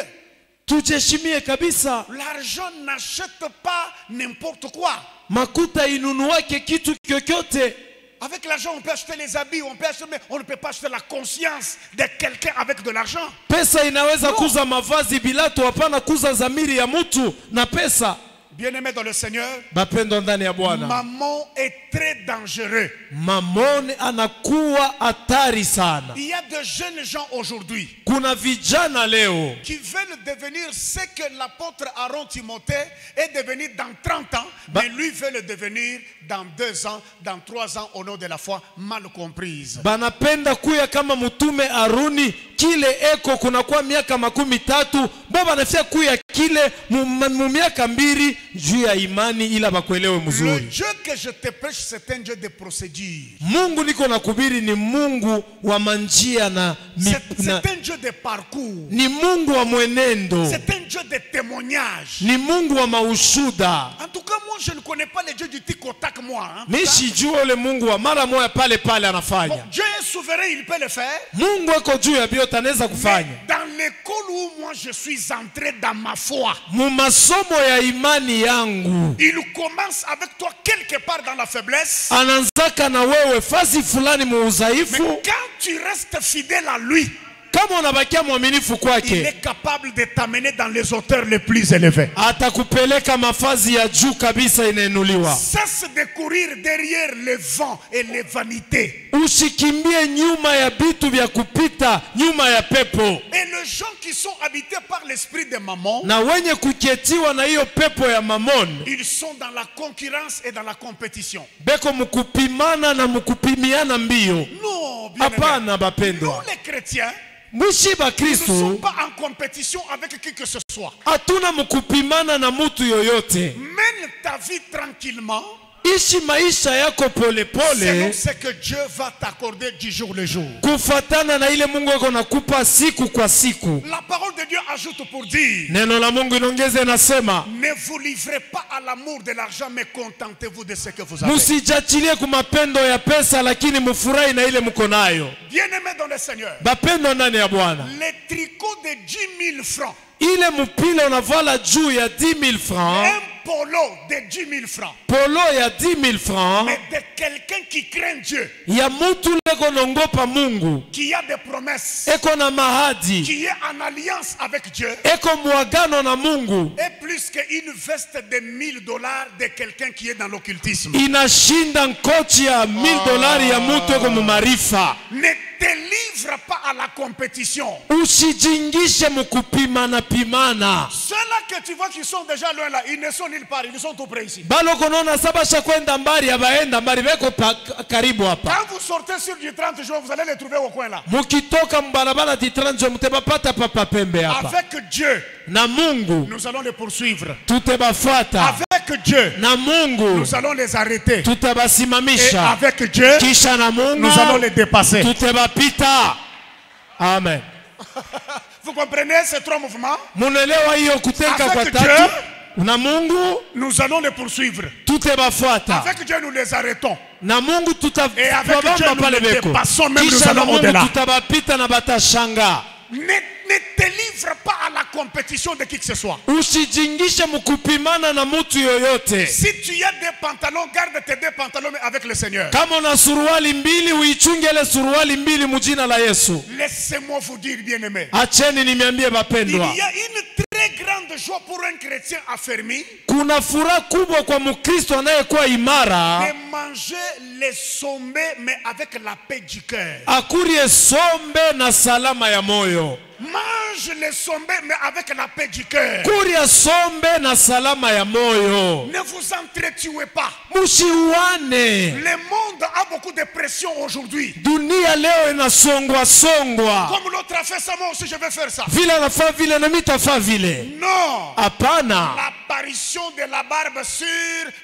Tujeshimie kabisa. L'argent n'achète pas n'importe quoi. Makuta inunuake kitu kyokyote. Avec l'argent, on peut acheter les habits, on peut acheter, mais on ne peut pas acheter la conscience de quelqu'un avec de l'argent. Pesa inaweza kuza mavazi bila tu, hapana kuza zamiri ya mtu na pesa. Bien-aimé dans le Seigneur, mammon est très dangereux. Mammon anakuwa hatari sana. Il y a de jeunes gens aujourd'hui kuna vijana leo qui veulent devenir ce que l'apôtre Aaron Timothée est devenu dans 30 ans, mais lui veut le devenir dans 2 ans, dans 3 ans, au nom de la foi mal comprise. Banapenda kuya kama mtume Aruni, kile eko kunakuwa miaka 30, baba anafia kuya kile mu miaka 2 juu ya imani ila bakuelewe mzuri. Le Dieu que je te prêche, c'est un Dieu de procédure. Mungu niko nakubiri ni Mungu wa manjia na c'est un Dieu de parcours. Ni Mungu wa mwenendo. C'est un Dieu de témoignage. Ni Mungu wa maushuda. En tout cas, moi je ne connais pas le Dieu du tic au tac, moi. Sijua ule Mungu wa mara moja pale pale anafanya. Bon, Dieu est souverain, il peut le faire. Mungu eko juu ya vyote anaweza kufanya. Dans l'école où moi je suis entré dans ma foi, mu masomo ya imani yangu, il commence avec toi quelque part dans la faiblesse. Ananzaka na wewe fasi fulani mu udhaifu. Mais quand tu restes fidèle à lui, kama unabakia mwaminifu kwake, il est capable de t'amener dans les hauteurs les plus élevées. Atakupeleka mafazi ya juu kabisa inainuliwa. Cesse de courir derrière les vents et les vanités. Usikimbie nyuma ya bitu vya kupita, nyuma ya pepo. Et les gens qui sont habités par l'esprit de Mammon, na wenye kuketiwa na hiyo pepo ya Mammon, ils sont dans la concurrence et dans la compétition. Beko mukupimana na mukupimiana mbio. Non, bien hapana bapendwa. Nous les chrétiens, nous ne sommes pas en compétition avec qui que ce soit. Hatuna mukupimana na mutu yoyote. Mène ta vie tranquillement. Ishi maisha yako pole pole. Selon ce que Dieu va t'accorder du jour le jour. Kufatana na ile Mungu yako nakupa siku kwa siku. La parole de Dieu ajoute pour dire. Neno la Mungu inaongeza nasema. Ne vous livrez pas à l'amour de l'argent, mais contentez-vous de ce que vous avez. Musijachilie kumapendo ya pesa, lakini mufurahi na ile mko nayo. Bien-aimé dans le Seigneur. Bapendo ndani ya Bwana. Les tricots de 10 000 francs. Ile mupile unavala juu ya 10,000 francs. Un polo de 10 000 francs. Polo ya 10,000 francs. Mais de quelqu'un qui craint Dieu. Ya mutu leko nongopa Mungu. Qui a des promesses. Eko na mahadi. Qui est en alliance avec Dieu. Eko muagano na Mungu. Et plus qu'une veste de $1000 de quelqu'un qui est dans l'occultisme. Inashinda nkochi ya $1000 ya mutu eko mumarifa. Ne te livre pas à la compétition. Usijingishe mukupimana pimana. Ceux-là que tu vois qui sont déjà loin là, ils ne sont nulle part, ils sont tout près ici. Baloko nona sabasha kwenda mbali abaenda mbali beko karibu hapa. Quand vous sortez sur du 30 jours, vous allez les trouver au coin là. Mukitoka mbarabara di 30 jours mtebapata papa pembe hapa. Avec Dieu, na Mungu nous allons les poursuivre. Tutebafuata. Avec Dieu, na Mungu nous allons les arrêter. Tutabasimamisha. Et avec Dieu, kisha na Mungu nous allons les dépasser. Tutebapita. Amen. Vous comprenez ces 3 mouvements? Munelewa hiyo kutenga kwa avec tatu. Dieu, na Mungu nous allons les poursuivre. Tutebafuata. Avec Dieu, nous les arrêtons. Na Mungu et avec Dieu, nous les dépassons, même nous allons au-delà. Tutabapita na batashanga. Ne te livre pas à la compétition de qui que ce soit. Usijingishe mukupimana na mutu yoyote. Si tu as des pantalons, garde tes 2 pantalons avec le Seigneur. Kama una suruali mbili, uichunge ile suruali mbili mujina la Yesu. Laissez-moi vous dire, bien-aimé. Acheni nimiambie bapendwa. Il y a une très grande joie pour un chrétien affermi. Kuna furaha kubwa kwa Mkristo anayekuwa imara. De manger les sombés mais avec la paix du cœur. Akurie sombe na salama ya moyo. Mange les sombés mais avec la paix du cœur. Kuria sombe na salama ya moyo. Ne vous entretuez pas. Mushiwane. Le monde a beaucoup de pression aujourd'hui. Dunia leo inasongwa songwa. Comme l'autre a fait ça, moi aussi je vais faire ça. Vile anafa vile na mitafa vile. Non. Hapana. L'apparition de la barbe sur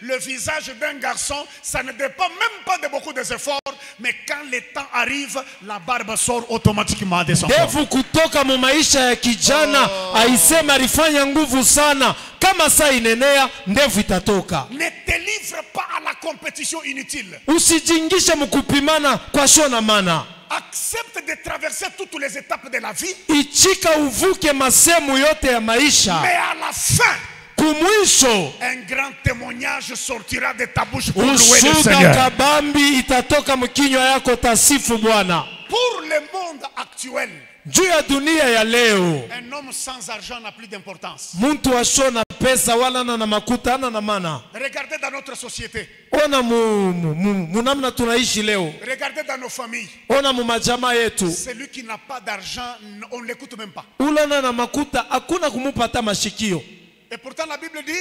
le visage d'un garçon, ça ne dépend même pas de beaucoup d'efforts, mais quand le temps arrive, la barbe sort automatiquement de son corps. Ndevu kutoka mu maisha ya kijana, aisema alifanya nguvu sana, kama saa inenea ndevu itatoka. Ne te livre pas à la compétition inutile. Usijingishe mukupimana kwa shona mana. Accepte de traverser toutes les étapes de la vie. Ichika uvuke masemu yote ya maisha. Mais à la fin, Kumwisho, un grand témoignage sortira de ta bouche pour louer le ushuhuda Seigneur. kabambi itatoka mkinywa yako tasifu Bwana. Pour le monde actuel, Juu ya dunia ya leo, un homme sans argent n'a plus d'importance. muntu ashona pesa wala na makuta ana na mana. Regardez dans notre société. Ona munamna tunaishi leo. Regardez dans nos familles. Ona mumajama yetu. Celui qui n'a pas d'argent, on ne l'écoute même pas. Ulana na makuta hakuna kumupata mashikio. Et pourtant la Bible dit,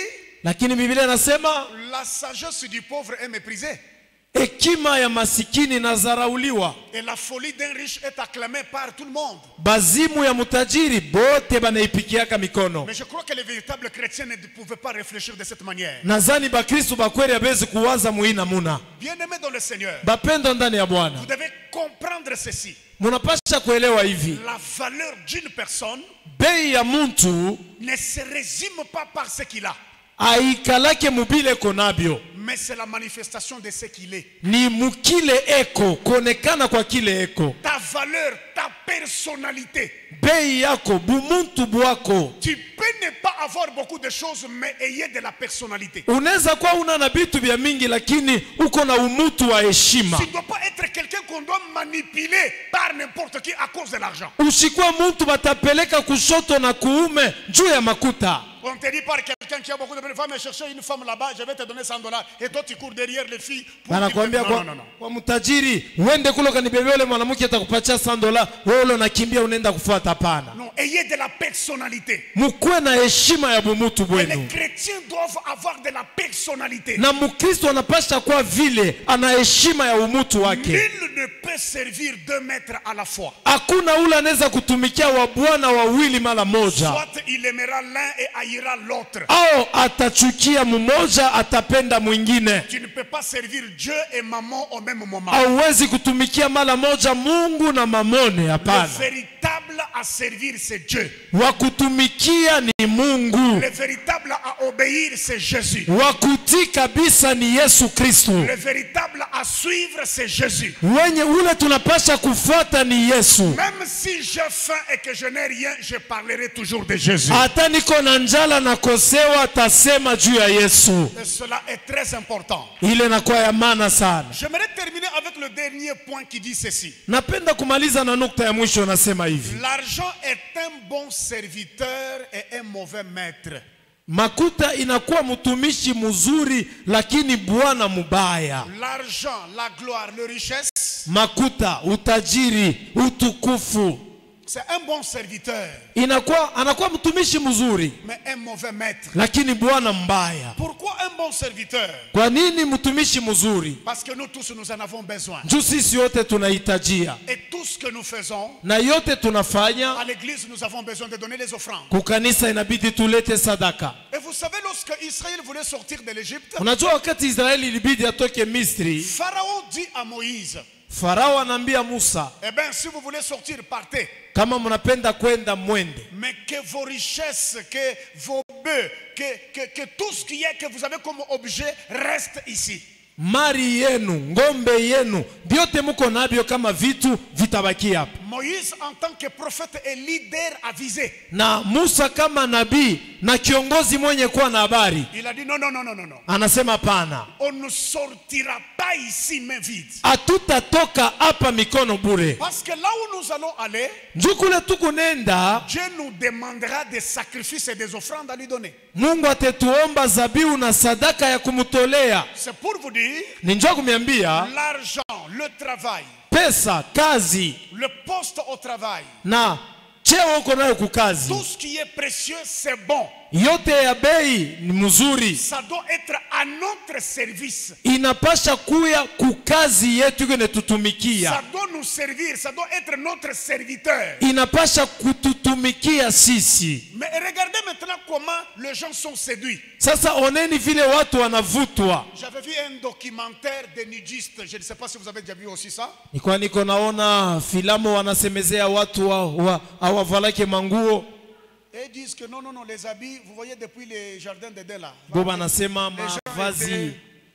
Lakini Biblia inasema la sagesse du pauvre est méprisée. hekima ya masikini nazarauliwa. Et la folie d'un riche est acclamée par tout le monde. Bazimu ya mutajiri bote banaipikiaka mikono. Mais je crois que les véritables chrétiens ne pouvaient pas réfléchir de cette manière. Nazani bakristo bakweli abezi kuwaza muina muna. Bien-aimés dans le Seigneur, Bapendo ndani ya vous Bwana. devez comprendre ceci. Munapasha kuelewa hivi. La valeur d'une personne Bei ya muntu ne se résume pas par ce qu'il a, aikalake mubile konabyo. mais c'est la manifestation de ce qu'il est. Ni mukile eko, konekana kwa kile eko. Ta valeur, ta personnalité. Bei yako, bumuntu bwako. Tu peux ne pas avoir beaucoup de choses, mais ayez de la personnalité. Unaweza kuwa una na bitu vya mingi lakini uko na umutu wa heshima. Tu ne dois pas être quelqu'un qu'on doit manipuler par n'importe qui à cause de l'argent. Usikuwa muntu batapeleka kushoto na kuume juu ya makuta. On te dit par quelqu'un qui a beaucoup de bonnes femmes, chercher une femme là-bas, je vais te donner $100. Et toi, tu cours derrière les filles. Pour Anakuambia non, non. kwa mtajiri, uende kule kanibebe yule mwanamke atakupatia $100, wewe unakimbia unaenda kufuata hapana. Non, ayez de la personnalité. Mkuwe na heshima ya bumutu Et les bwenu. chrétiens doivent avoir de la personnalité. Na mkristo anapasha kwa vile ana heshima ya umutu wake. Nul ne peut servir 2 maîtres à la fois. Hakuna ule anaweza kutumikia wa bwana wawili mara moja. Soit il aimera l'un et haïra l'autre. Au atachukia mmoja atapenda mwingine. Tu ne peux pas servir Dieu et maman au même moment. Hauwezi kutumikia mara moja Mungu na mamone, Le hapana. véritable à servir, c'est Dieu. Wa kutumikia ni Mungu. Le véritable à obéir, c'est Jésus. Wa kutii kabisa ni Yesu Kristo. Le véritable à suivre, c'est Jésus. Wenye ule tunapasha kufuata ni Yesu. Même si j'ai faim et que je n'ai rien, je parlerai toujours de Jésus. Hata niko na njala na kosewa tasema juu ya Yesu. Et cela est très important. Ile inakuwa ya maana sana. J'aimerais terminer avec le dernier point qui dit ceci. Napenda kumaliza na nukta ya mwisho, nasema hivi. L'argent est un bon serviteur et un mauvais maître. Makuta inakuwa mtumishi mzuri lakini bwana mubaya. L'argent, la gloire, la richesse, Makuta, utajiri, utukufu, c'est un bon serviteur, anakuwa mtumishi mzuri mais un mauvais maître. lakini bwana mbaya. Pourquoi un bon serviteur? Kwa nini mtumishi mzuri? Parce que nous tous, nous en avons besoin. Juu sisi yote tunahitajia. Et tout ce que nous faisons, Na yote tunafanya à l'église, nous avons besoin de donner les offrandes. kukanisa inabidi tulete sadaka. Et vous savez, lorsque Israël voulait sortir de l'Égypte, Unajua wakati Israeli ilibidi atoke Misri, Pharaon dit à Moïse, Farao anaambia Musa, eh bien, si vous voulez sortir, partez. kama mnapenda kwenda mwende. Mais que vos richesses, que vos bœufs, que tout ce qui est que vous avez comme objet reste ici. Mali yenu, ngombe yenu, vyote muko nabyo kama vitu vitabaki hapa. Moïse, en tant que prophète et leader avisé, Na Musa kama nabii na kiongozi mwenye kuwa na habari, il a dit non, non, non, non, non, non. anasema pana. On ne sortira pas ici main vide. Hatutatoka hapa mikono bure. Parce que là où nous allons aller, Njukule tukunenda, Dieu nous demandera des sacrifices et des offrandes à lui donner. Mungu atetuomba zabiu na sadaka ya kumutolea. C'est pour vous dire, Ninjua kumiambia, l'argent, le travail, pesa, kazi, le poste au travail, na cheo uko nayo kukazi, tout ce qui est précieux, c'est bon. yote ya bei ni mzuri. Ça doit être à notre service. Inapasha kuya kukazi yetu kwenye tutumikia. Ça doit nous servir, ça doit être notre serviteur. Inapasha kututumikia sisi. Mais regardez maintenant comment les gens sont séduits. Sasa oneni vile watu wanavutwa. J'avais vu un documentaire de nudistes, je ne sais pas si vous avez déjà vu aussi ça. Nilikuwa niko naona filamu wanasemezea watu hawavalake manguo. Et ils disent que non, non, non, les habits, vous voyez depuis les jardins d'Éden là. Boba anasema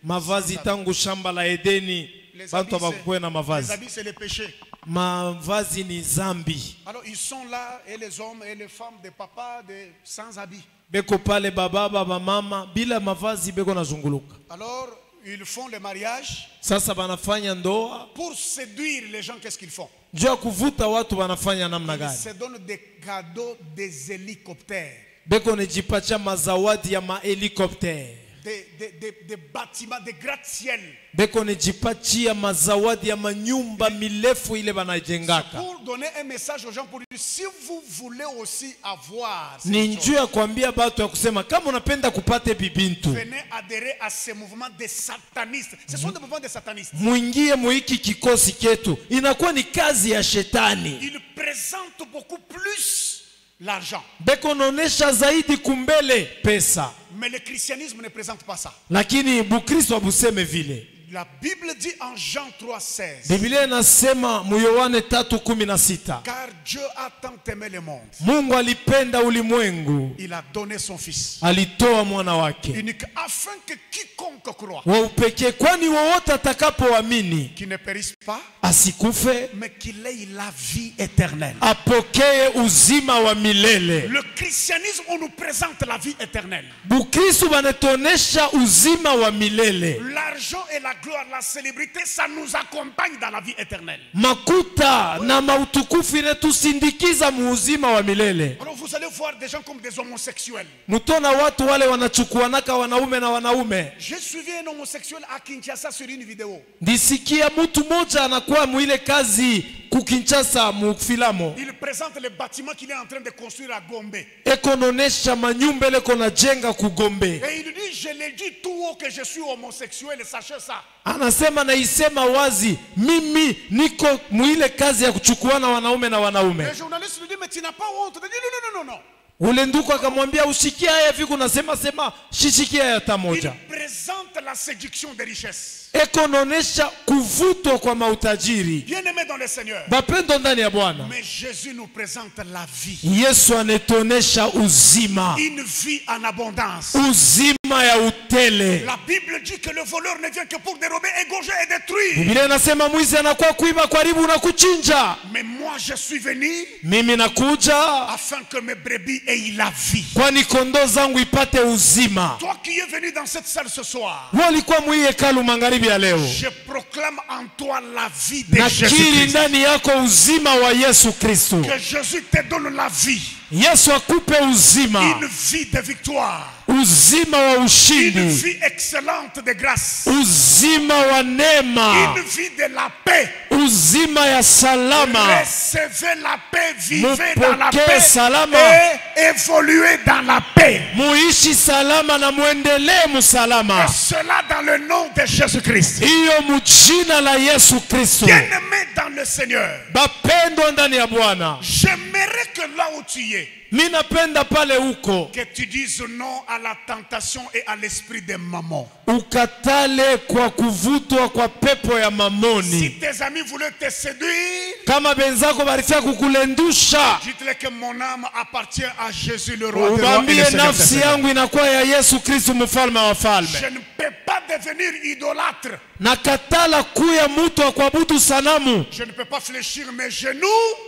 mavazi tangu shamba la Edeni. Bantu hawakuwa na Les mavazi. habits, c'est le péché. Mavazi ni zambi. Alors ils sont là, et les hommes et les femmes, des papas, sans habits. beko pale baba baba mama bila mavazi beko nazunguluka. Alors ils font le mariage. Sasa banafanya ndoa. Pour séduire les gens, qu'est-ce qu'ils font? Jua kuvuta watu banafanya namna gani? Ils se donnent des cadeaux, des hélicoptères. Beko nejipatia mazawadi ya mahelikopter. Des bâtiments, des gratte-ciel. Beko nejipatia mazawadi ya manyumba milefu ile banajengaka. Pour donner un message aux gens pour dire si vous voulez aussi avoir. Ni njoo ya kuambia batu ya kusema kama unapenda kupate bibintu. Venez adhérer à ces mouvements des satanistes. Ce sont des mouvements des satanistes. Muingie muiki kikosi ketu. Inakuwa ni kazi ya shetani. Ils présentent beaucoup plus l'argent. Beko nonesha zaidi kumbele pesa. Mais le christianisme ne présente pas ça. Lakini bukristo abuseme vile. La Bible dit en Jean 3,16. Biblia inasema mu Yohane 3:16. Car Dieu a tant aimé le monde. Mungu alipenda ulimwengu. Il a donné son fils. Alitoa mwana wake. Unique afin que quiconque croit. Wa upekee kwani wowote atakapoamini. Qui ne périsse pas. Asikufe. Mais qu'il ait la vie éternelle. Apokee uzima wa milele. Le christianisme on nous présente la vie éternelle. Bukristo banatonesha uzima wa milele. L'argent et la gloire, la célébrité, ça nous accompagne dans la vie éternelle. Makuta na mautukufu inatusindikiza muuzima wa milele. Alors vous allez voir des gens comme des homosexuels. Mutona watu wale wanachukuanaka wanaume na wanaume. J'ai suivi un homosexuel à Kinshasa sur une vidéo. Ndisikia mtu moja anakuwa muile kazi ku Kinshasa mu filamo. Il présente le bâtiment qu'il est en train de construire à Gombe. Ekononesha manyumba ile kona jenga ku Gombe. Et il dit je l'ai dit tout haut que je suis homosexuel, sachez ça. Anasema na isema wazi mimi niko muile kazi ya kuchukuana wanaume na wanaume. Le journaliste lui dit mais tu n'as pas honte? Il dit non non non non. Ule nduku akamwambia ushikia haya viku nasema sema shishikia ya tamoja. Il présente la séduction des richesses. Ekononesha kuvutwa kwa mautajiri. Bien-aimé dans le Seigneur. Bapendo ndani ya Bwana. Mais Jésus nous présente la vie. Yesu anetonesha uzima. Une vie en abondance. Uzima ya utele. La Bible dit que le voleur ne vient que pour dérober, égorger et détruire. Biblia inasema mwizi anakuwa kuiba, kuharibu na kuchinja. Mais moi je suis venu Mimi nakuja afin que mes brebis aient la vie. kwani kondoo zangu ipate uzima. Toi qui es venu dans cette salle ce soir, Walikuwa muhekalu magharibi ya leo. je proclame en toi la vie de Nakiri Jésus-Christ. ndani yako uzima wa Yesu Kristo. Que Jésus te donne la vie. Yesu akupe uzima. Une vie de victoire. Uzima wa Une ushindi. vie excellente de grâce. Uzima wa neema. Une vie de la paix. Uzima ya salama. Recevez la paix, vivez dans la Mupokee paix salama. et évoluez dans la paix. Muishi salama na muendelee musalama. Et cela dans le nom de Jésus-Christ. Iyo mujina la Yesu Kristo. Bien-aimé dans le Seigneur, Bapendwa ndani ya Bwana. j'aimerais que là où tu es, Mimi napenda pale uko que tu dises non à la tentation et à l'esprit de maman. ukatale kwa kuvutwa kwa pepo ya Si mamoni. tes amis voulaient te séduire, Kama benzako barifia kukulendusha, dites-le que mon âme appartient à Jésus le roi des rois et le ubambie Seigneur des nafsi seigneurs. yangu inakuwa ya Yesu Kristo mfalme wa Je wafalme. ne peux pas devenir idolâtre. Nakatala kuya mtu wa kuabudu sanamu. Je ne peux pas fléchir mes genoux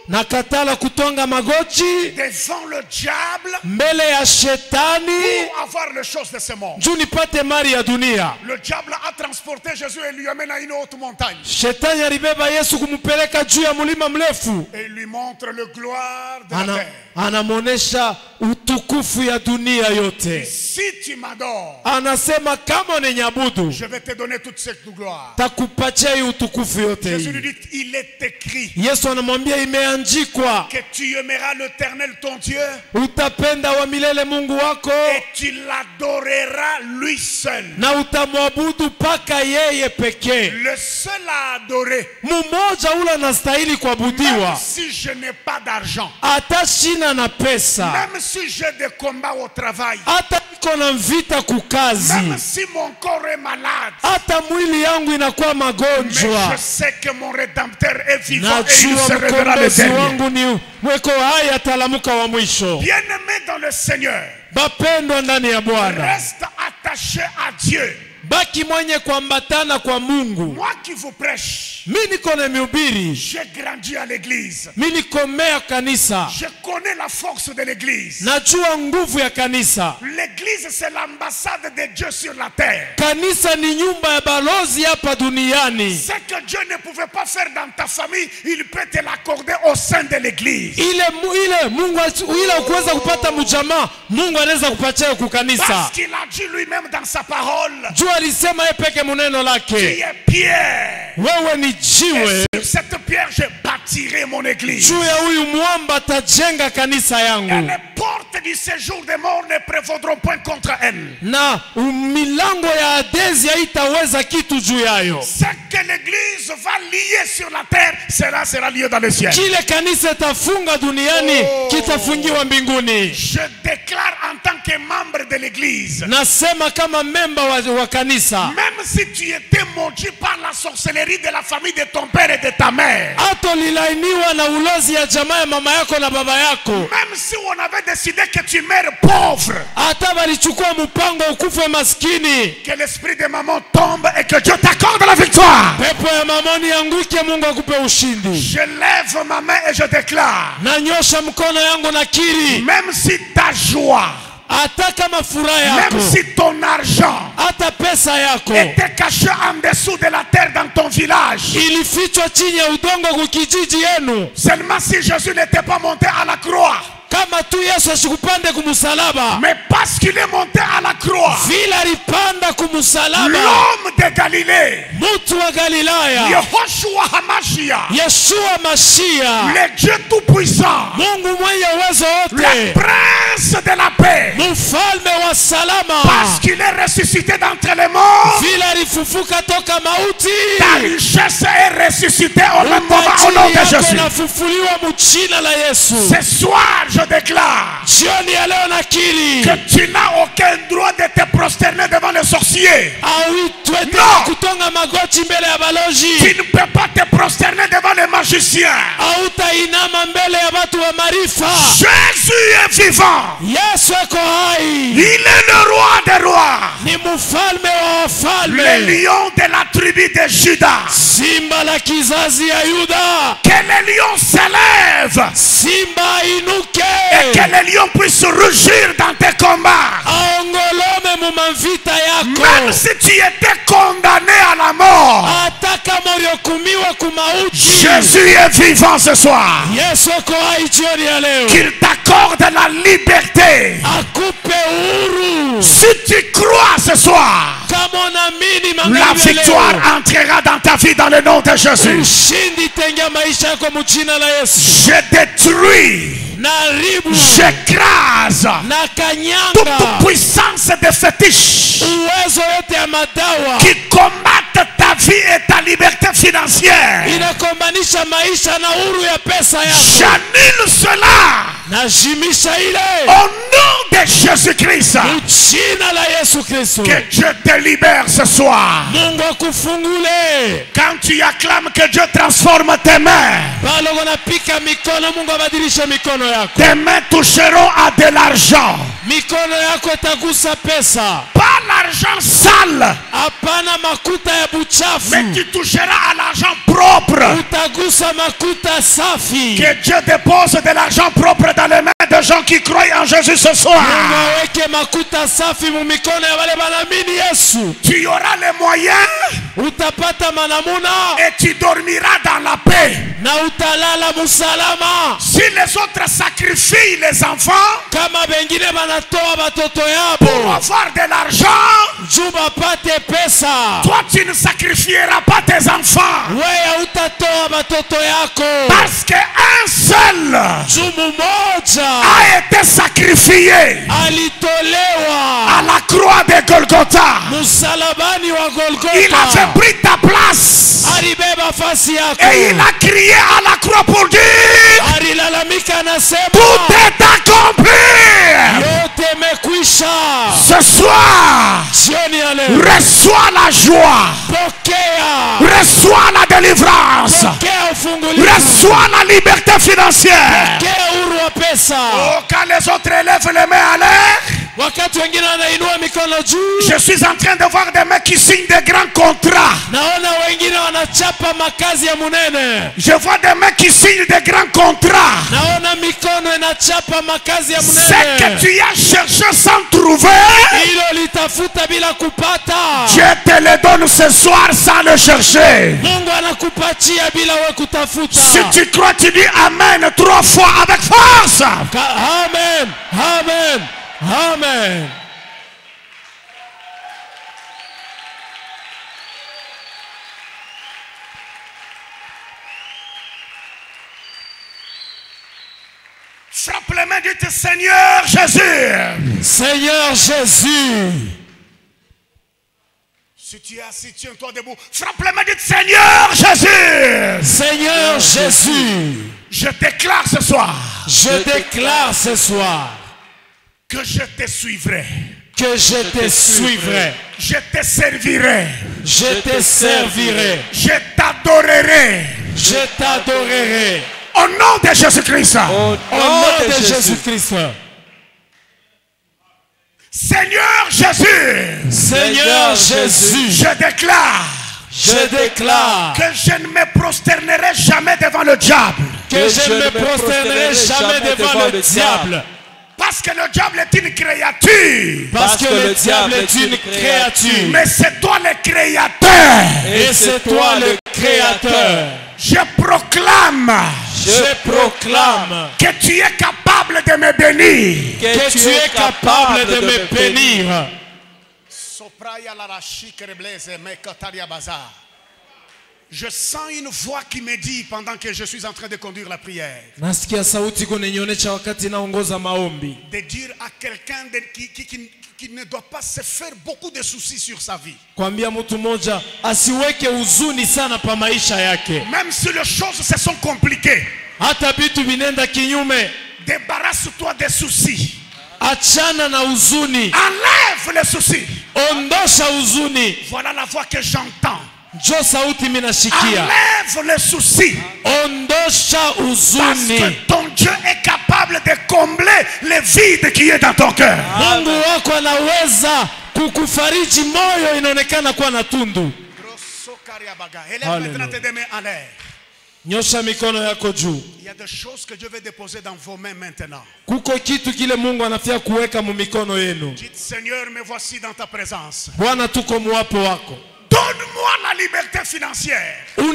Nakatala kutonga magoti devant le diable mbele ya shetani pour avoir les choses de ce monde. juu nipate mali ya dunia. Le diable a transporté Jésus et lui amène à une haute montagne. Shetani alibeba Yesu kumupeleka juu ya mulima mrefu. Et il lui montre le gloire de la terre. Anamonesha utukufu ya dunia yote. Si tu m'adores, Anasema kama unanyabudu je vais te donner toute cette gloire. takupatia hii utukufu yote Jésus lui hii. dit, il est écrit Yesu anamwambia imeandikwa, que tu aimeras l'Éternel ton Dieu utapenda wa milele Mungu wako et tu l'adoreras lui seul. na utamwabudu paka yeye pekee. Le seul à adorer, Mmoja ule anastahili même kuabudiwa. si je n'ai pas d'argent, Hata shina na pesa, même si j'ai des combats au travail, hata niko na vita kukazi, même si mon corps est malade, hata mwili yangu inakuwa mais magonjwa, je sais que mon Rédempteur est vivant et il najua se révélera le mkombozi dernier. wangu ni mweko hai, atalamuka wa mwisho. Bien-aimé dans le Seigneur, Bapendwa ndani ya Bwana, reste attaché à Dieu. baki mwenye kuambatana kwa Mungu. Moi qui vous prêche, J'ai grandi à l'église. Je connais la force de l'église. L'église, c'est l'ambassade de Dieu sur la terre. Ce que Dieu ne pouvait pas faire dans ta famille, il peut te l'accorder au sein de l'église. Parce qu'il a dit lui-même dans sa parole, tu es pierre. Et sur cette pierre, je bâtirai mon église. Et les portes du séjour des morts ne prévaudront point contre elle. Ce que l'église va lier sur la terre sera lié dans le ciel. Je déclare en tant que membre de l'église, même si tu étais maudit par la sorcellerie de la famille de ton père et de ta mère, même si on avait décidé que tu meurs pauvre, que l'esprit de maman tombe et que Dieu t'accorde la victoire. Je lève ma main et je déclare, même si ta joie, même si ton argent était caché en dessous de la terre dans ton village, seulement si Jésus n'était pas monté à la croix, mais parce qu'il est monté à la croix, l'homme de Galilée, Yehoshua HaMashiach, le Dieu tout-puissant, le prince de la paix, parce qu'il est ressuscité d'entre les morts, ta richesse est ressuscitée au nom de Jésus. Ce soir, je déclare que tu n'as aucun droit de te prosterner devant les sorciers. Non, tu ne peux pas te prosterner devant les magiciens. Jésus est vivant. Il est le roi des rois, le lion de la tribu de Juda. Que les lions s'élèvent et que les lions puissent rugir dans tes combats. Même si tu étais condamné à la mort, Jésus est vivant ce soir. Qu'il t'accorde la liberté. Si tu crois ce soir, la victoire entrera dans ta vie dans le nom de Jésus. Je détruis, j'écrase toute puissance de fétiche qui combattent ta vie et ta liberté financière. J'annule cela au nom de Jésus-Christ. Que Dieu te libère ce soir. Quand tu acclames que Dieu transforme tes mains, tes mains toucheront à de l'argent. Pas l'argent sale, mais tu toucheras à l'argent propre. Que Dieu dépose de l'argent propre dans les mains de gens qui croient en Jésus ce soir. Tu auras les moyens et tu dormiras dans la paix. Si les autres sacrifient les enfants pour avoir de l'argent, toi tu ne sacrifieras pas tes enfants. Parce qu'un seul a été sacrifié à la croix de Golgotha. Il avait pris ta place et il a crié à la croix pour dire: tout est accompli. Ce soir, reçois la joie, reçois la délivrance, reçois la liberté financière. Oh, quand les autres élèvent les mains à l'air, Je suis en train de voir des mecs qui signent des grands contrats. Je vois des mecs qui signent des grands contrats. Ce que tu as cherché sans trouver, Dieu te le donne ce soir sans le chercher. Si tu crois, tu dis Amen 3 fois avec force. Amen, Amen, Amen. Frappe les mains, dites Seigneur Jésus. Seigneur Jésus. Si tu es assis, tiens-toi debout. Frappe les mains, dites Seigneur Jésus. Seigneur Jésus. Je déclare ce soir. Je déclare ce soir. Que je te suivrai. Que je te suivrai. Je te servirai. Je te servirai. Je t'adorerai. Je t'adorerai. Au nom de Jésus-Christ. Au nom de Jésus-Christ. Seigneur Jésus. Seigneur Jésus. Je déclare. Je déclare que je ne me prosternerai jamais devant le diable. Que je ne me prosternerai jamais devant le diable. Parce que le diable est une créature. Parce que le diable est une créature. Mais c'est toi le créateur. Et c'est toi le créateur. Je proclame. Je proclame que tu es capable de me bénir. Que tu es capable de me bénir. Je sens une voix qui me dit pendant que je suis en train de conduire la prière. De dire à quelqu'un qui ne doit pas se faire beaucoup de soucis sur sa vie. Même si les choses se sont compliquées. Débarrasse-toi des soucis. Enlève les soucis. Voilà la voix que j'entends. Enlève les soucis. Parce que ton Dieu est capable de combler le vide qui est dans ton cœur. Élève maintenant tes deux mains en l'air. Il y a des choses que Dieu veut déposer dans vos mains maintenant. Dites Seigneur, me voici dans ta présence. Donne-moi la liberté financière. Je ne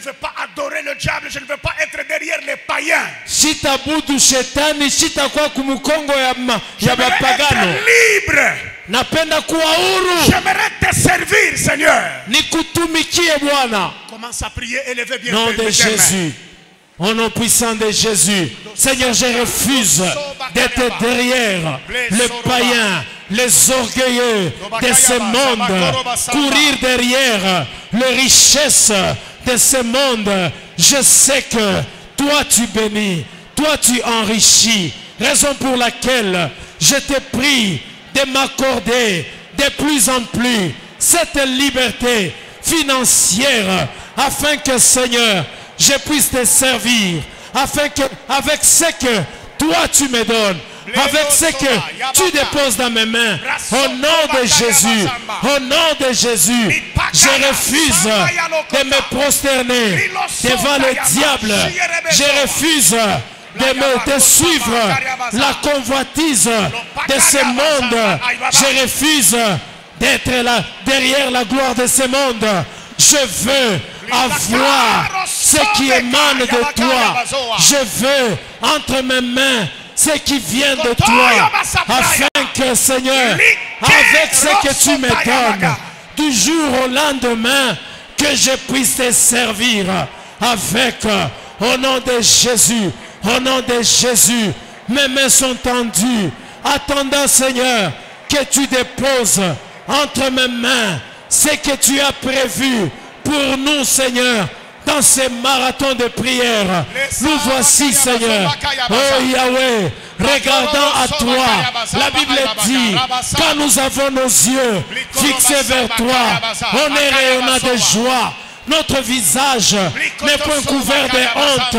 veux pas adorer le diable. Je ne veux pas être derrière les païens. J'aimerais être libre. J'aimerais te servir, Seigneur. Commence à prier, élevez bien. Nom de Jésus. Au nom puissant de Jésus. Seigneur, je refuse d'être derrière les païens, les orgueilleux de ce monde, courir derrière les richesses de ce monde. Je sais que toi tu bénis, toi tu enrichis, raison pour laquelle je te prie de m'accorder de plus en plus cette liberté financière afin que, Seigneur, je puisse te servir, afin que, avec ce que toi tu me donnes, avec ce que tu déposes dans mes mains, au nom de Jésus, au nom de Jésus, je refuse de me prosterner devant le diable. Je refuse de suivre la convoitise de ce monde. Je refuse d'être là derrière la gloire de ce monde. Je veux avoir ce qui émane de toi. Je veux entre mes mains ce qui vient de toi, afin que, Seigneur, avec ce que tu me donnes, du jour au lendemain, que je puisse te servir avec, au nom de Jésus, au nom de Jésus. Mes mains sont tendues, attendant, Seigneur, que tu déposes entre mes mains ce que tu as prévu pour nous, Seigneur, dans ces marathons de prière. Nous voici, Seigneur, oh Yahweh, regardant à toi. La Bible dit, quand nous avons nos yeux fixés vers toi, on est rayonnant de joie. Notre visage n'est point couvert de honte.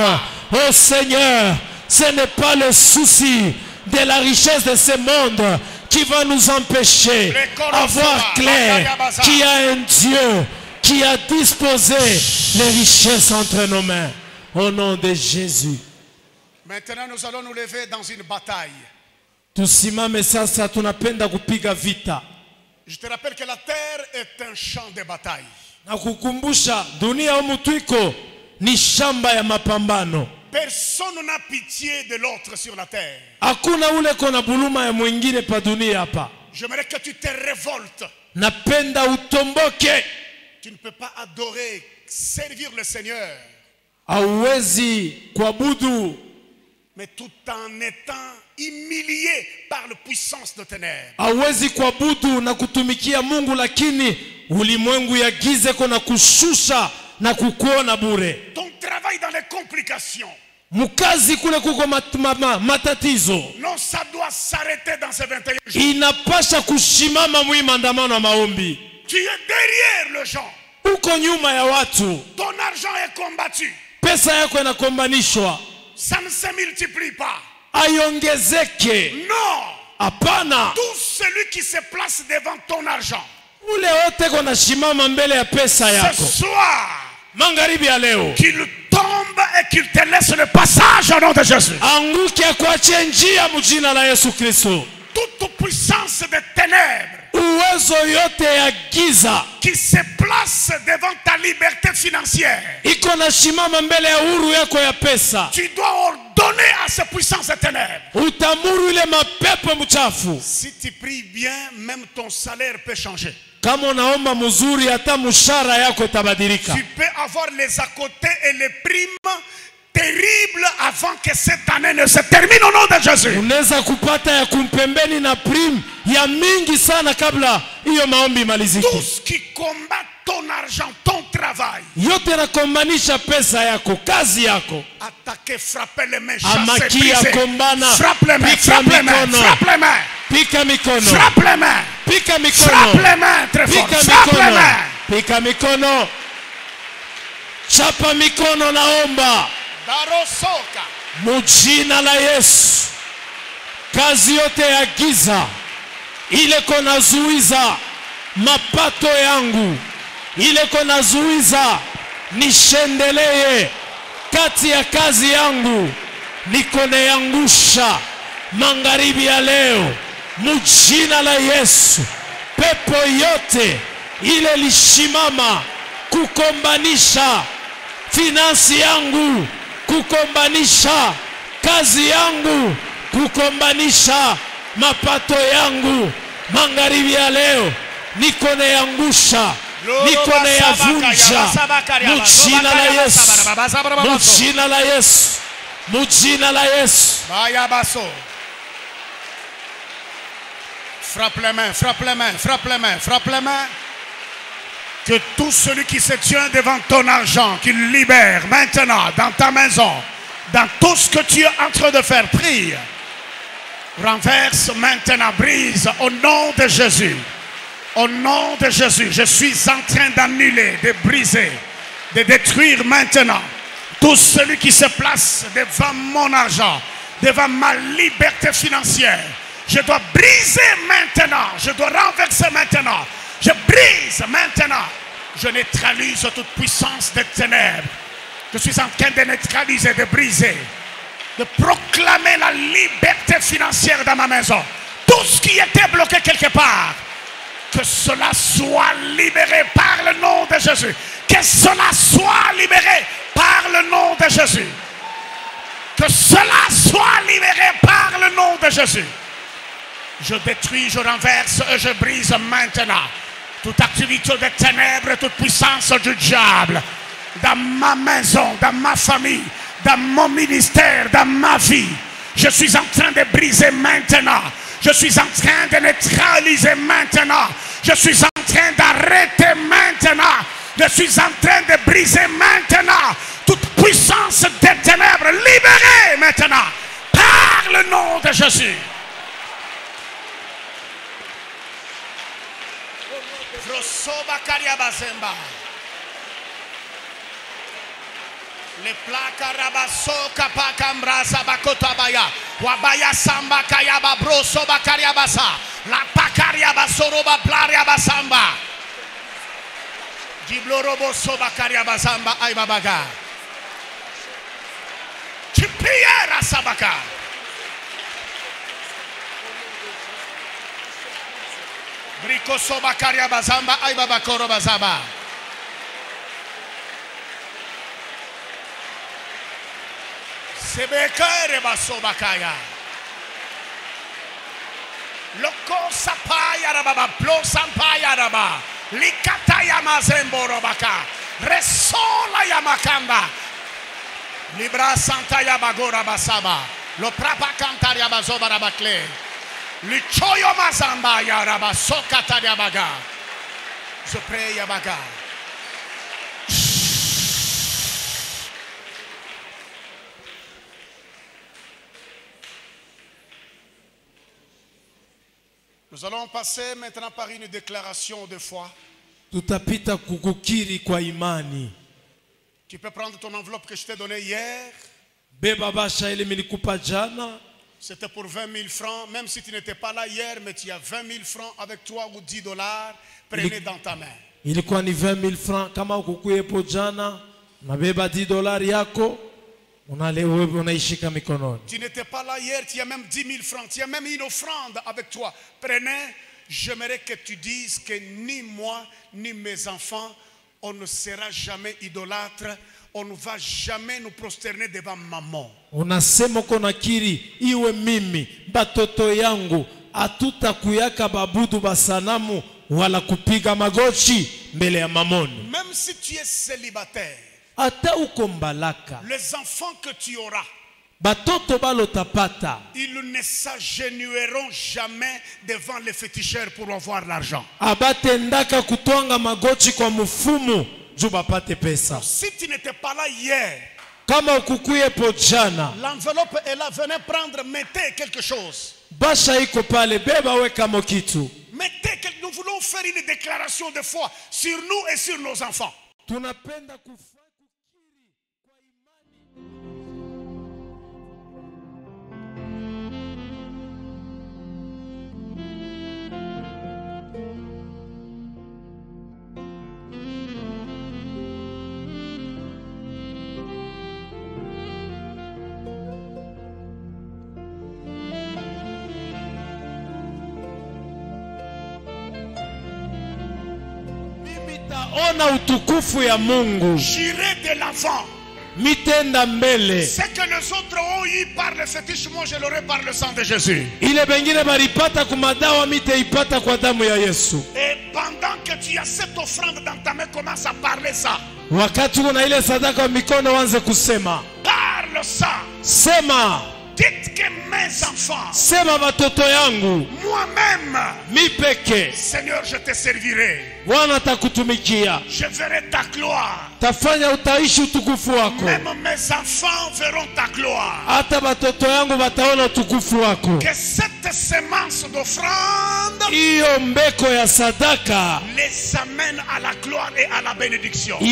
Oh Seigneur, ce n'est pas le souci de la richesse de ce monde qui va nous empêcher d'avoir clair qu'il y a un Dieu qui a disposé les richesses entre nos mains. Au nom de Jésus. Maintenant, nous allons nous lever dans une bataille. Tusimame sasa, tunapenda kupiga vita. Je te rappelle que la terre est un champ de bataille. Nakukumbusha dunia humu tuiko ni shamba ya mapambano. Personne n'a pitié de l'autre sur la terre. Hakuna ule kona buluma ya mwingine pa dunia hapa. J'aimerais que tu te révoltes. Napenda utomboke. Tu ne peux pas adorer, servir le Seigneur. Hauwezi kuabudu, mais tout en étant humilié par la puissance de ténèbres. Hauwezi kuabudu na kutumikia Mungu lakini ulimwengu ya giza kona kushusha na kukuona bure. Ton travail dans les complications. Mukazi kule kuko matatizo. Non, ça doit s'arrêter dans ces 21 jours. Inapasha kushimama mwi maandamano na maombi. Tu es derrière le gens. Uko nyuma ya watu. Ton argent est combattu. Pesa yako inakombanishwa. Ça ne se multiplie pas. Aiongezeke. Non. Hapana. Tout celui qui se place devant ton argent. Ule wote kona shimama mbele ya pesa yako. Ce soir. Mangaribi ya leo. Qu'il tombe et qu'il te laisse le passage au nom de Jésus. Anguke kuachia njia mjina la Yesu Kristo. Toute puissance des ténèbres. Uwezo yote ya giza qui se place devant ta liberté financière. Iko na shimama mbele ya uhuru yako ya pesa. Tu dois ordonner à ces puissances des ténèbres. Utamuru ile mapepo mchafu. Si tu pries bien, même ton salaire peut changer. Kama unaomba mzuri hata mshahara yako itabadilika. Tu peux avoir les à côté et les primes terribles avant que cette année ne se termine au nom de Jésus. Unaweza kupata ya kumpembeni na prime ya mingi sana kabla hiyo maombi maliziki. Tout ce qui combat ton argent, ton travail. Yote nakombanisha pesa yako, kazi yako. Attaquer, frapper les mains, chasser, Amakia briser. kombana. Frappe les mains, frappe les mains, frappe les mains. Pika mikono. Frappe les mains. Pika mikono. Frappe les mains très fort. Pika Frappe les mikono. mains. Pika mikono. Chapa mikono naomba. Darosoka. Mujina la Yesu. Kazi yote ya giza ile kona zuiza mapato yangu, ile kona zuiza nishendelee kati ya kazi yangu, nikone yangusha magharibi ya leo mujina la Yesu. Pepo yote ile lishimama kukombanisha finansi yangu, kukombanisha kazi yangu, kukombanisha mapato yangu, magharibi ya leo nikone yangusha, nikone yavunja mujina la Yesu, mujina la Yesu, mujina la Yesu. Frappe les mains, frappe les mains, frappe les mains, frappe les mains. Que tout celui qui se tient devant ton argent, qu'il libère maintenant dans ta maison, dans tout ce que tu es en train de faire, prie. Renverse maintenant, brise au nom de Jésus. Au nom de Jésus, je suis en train d'annuler, de briser, de détruire maintenant tout celui qui se place devant mon argent, devant ma liberté financière. Je dois briser maintenant, je dois renverser maintenant. Je brise maintenant. Je neutralise toute puissance des ténèbres. Je suis en train de neutraliser, de briser, de proclamer la liberté financière dans ma maison. Tout ce qui était bloqué quelque part, que cela soit libéré par le nom de Jésus. Que cela soit libéré par le nom de Jésus. Que cela soit libéré par le nom de Jésus. Je détruis, je renverse et je brise maintenant toute activité des ténèbres, toute puissance du diable dans ma maison, dans ma famille, dans mon ministère, dans ma vie. Je suis en train de briser maintenant. Je suis en train de neutraliser maintenant. Je suis en train d'arrêter maintenant. Je suis en train de briser maintenant toute puissance des ténèbres. Libérée maintenant par le nom de Jésus. Les plaques Wabaya samba kayaba broso bakaria basa. La pakaria basoroba plaria basamba. Diblorobo soba karia basamba ay babaga. Chipriera sabaka. Briko soba karia basamba ay babakoro basaba. Sebekere basoba kaya. Loko sapaya rababa plo sampaya raba. Likata yamazembo robaka. Resola yamakanda. Libra santa yabagora basaba. Lo prapa cantar yabazoba rabakle. Lichoyo mazamba yaraba sokata yabaga. Zopre yabaga. Nous allons passer maintenant par une déclaration de foi. Tutapita kukukiri kwa imani. Tu peux prendre ton enveloppe que je t'ai donnée hier. Beba basha ile nilikupa jana. C'était pour 20 000 francs. Même si tu n'étais pas là hier, mais tu as 20 000 francs avec toi ou 10 $. Prenez dans ta main. Ilikuwa ni 20 000 francs. Kama ukukuyepo jana, nabeba 10 $ yako. Tu n'étais pas là hier, tu as même 10 000 francs, tu as même une offrande avec toi. Prenez, j'aimerais que tu dises que ni moi, ni mes enfants, on ne sera jamais idolâtre, on ne va jamais nous prosterner devant maman. Unasema kona kiri, iwe mimi, batoto yangu, atuta kuyaka babudu basanamu, wala kupiga magoti mbele ya mamoni. Même si tu es célibataire, les enfants que tu auras, ils ne s'agenouilleront jamais devant les féticheurs pour avoir l'argent. Si tu n'étais pas là hier, l'enveloppe est là, venez prendre, mettez quelque chose. Mettez, nous voulons faire une déclaration de foi sur nous et sur nos enfants. J'irai de l'avant. Ce que les autres ont eu par le fétiche, moi je l'aurai par le sang de Jésus. Et pendant que tu as cette offrande dans ta main, commence à parler ça. Parle ça. Dites que mes enfants, moi-même, Seigneur, je te servirai. Je verrai ta gloire. Même mes enfants verront ta gloire. Que cette semence d'offrande les amène à la gloire et à la bénédiction. Au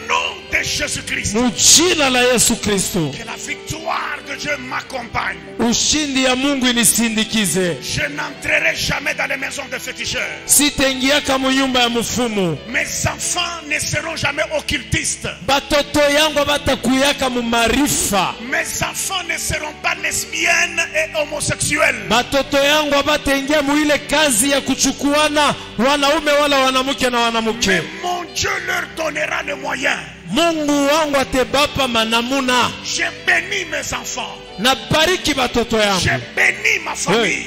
nom de Jésus-Christ. Que la victoire de Dieu m'accompagne. Je n'entrerai jamais dans les maisons de féticheurs. Mes enfants ne seront jamais occultistes. Mes enfants ne seront pas lesbiennes et homosexuelles. Mais mon Dieu leur donnera les moyens. Je bénis mes enfants. Je bénis ma famille.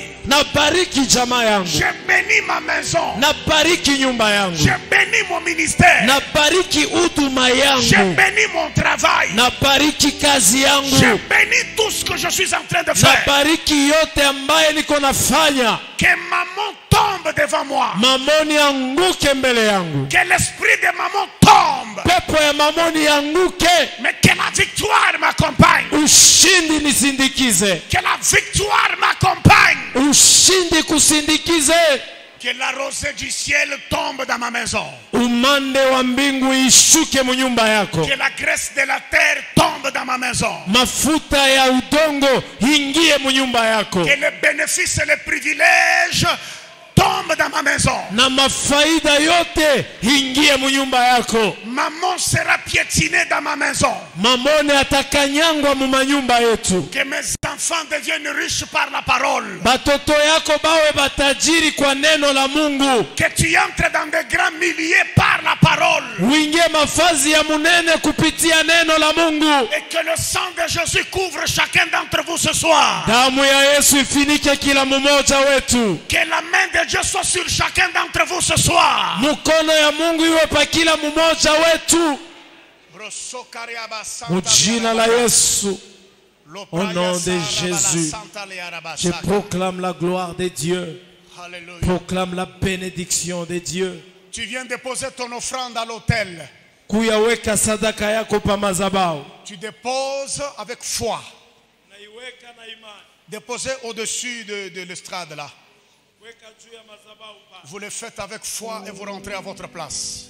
Je bénis ma maison. Je bénis mon ministère. Je bénis mon travail. Je bénis tout ce que je suis en train de faire. Que maman tombe devant moi. Que l'esprit de maman tombe. Mais que la victoire m'accompagne. Que la victoire m'accompagne. Que la rosée du ciel tombe dans ma maison. Umande wa mbingu ishuke mu nyumba yako. Que la graisse de la terre tombe dans ma maison. Mafuta ya udongo ingie mu nyumba yako. Que les bénéfices et les privilèges tombe dans ma maison. Na mafaida yote ingie mu nyumba yako. Maman sera piétinée dans ma maison. Mamone atakanyangwa mu manyumba yetu. Que mes enfants deviennent riches par la parole. Batoto yako bawe batajiri kwa neno la Mungu. Que tu entres dans de grands milliers par la parole. Uingie mafazi ya munene kupitia neno la Mungu. Et que le sang de Jésus couvre chacun d'entre vous ce soir. Damu ya Yesu ifinike kila mmoja wetu. Que la main de Dieu soit sur chacun d'entre vous ce soir. Mukono ya Mungu iwe pa kila mmoja wetu. Mujina la Yesu. Au nom de Jésus, je proclame la gloire de Dieu. Alléluia. Proclame la bénédiction de Dieu. Tu viens déposer ton offrande à l'autel. Kuyaweka sadaka yako pa mazabao. Tu déposes avec foi. Déposez au-dessus de l'estrade là. Vous le faites avec foi et vous rentrez à votre place.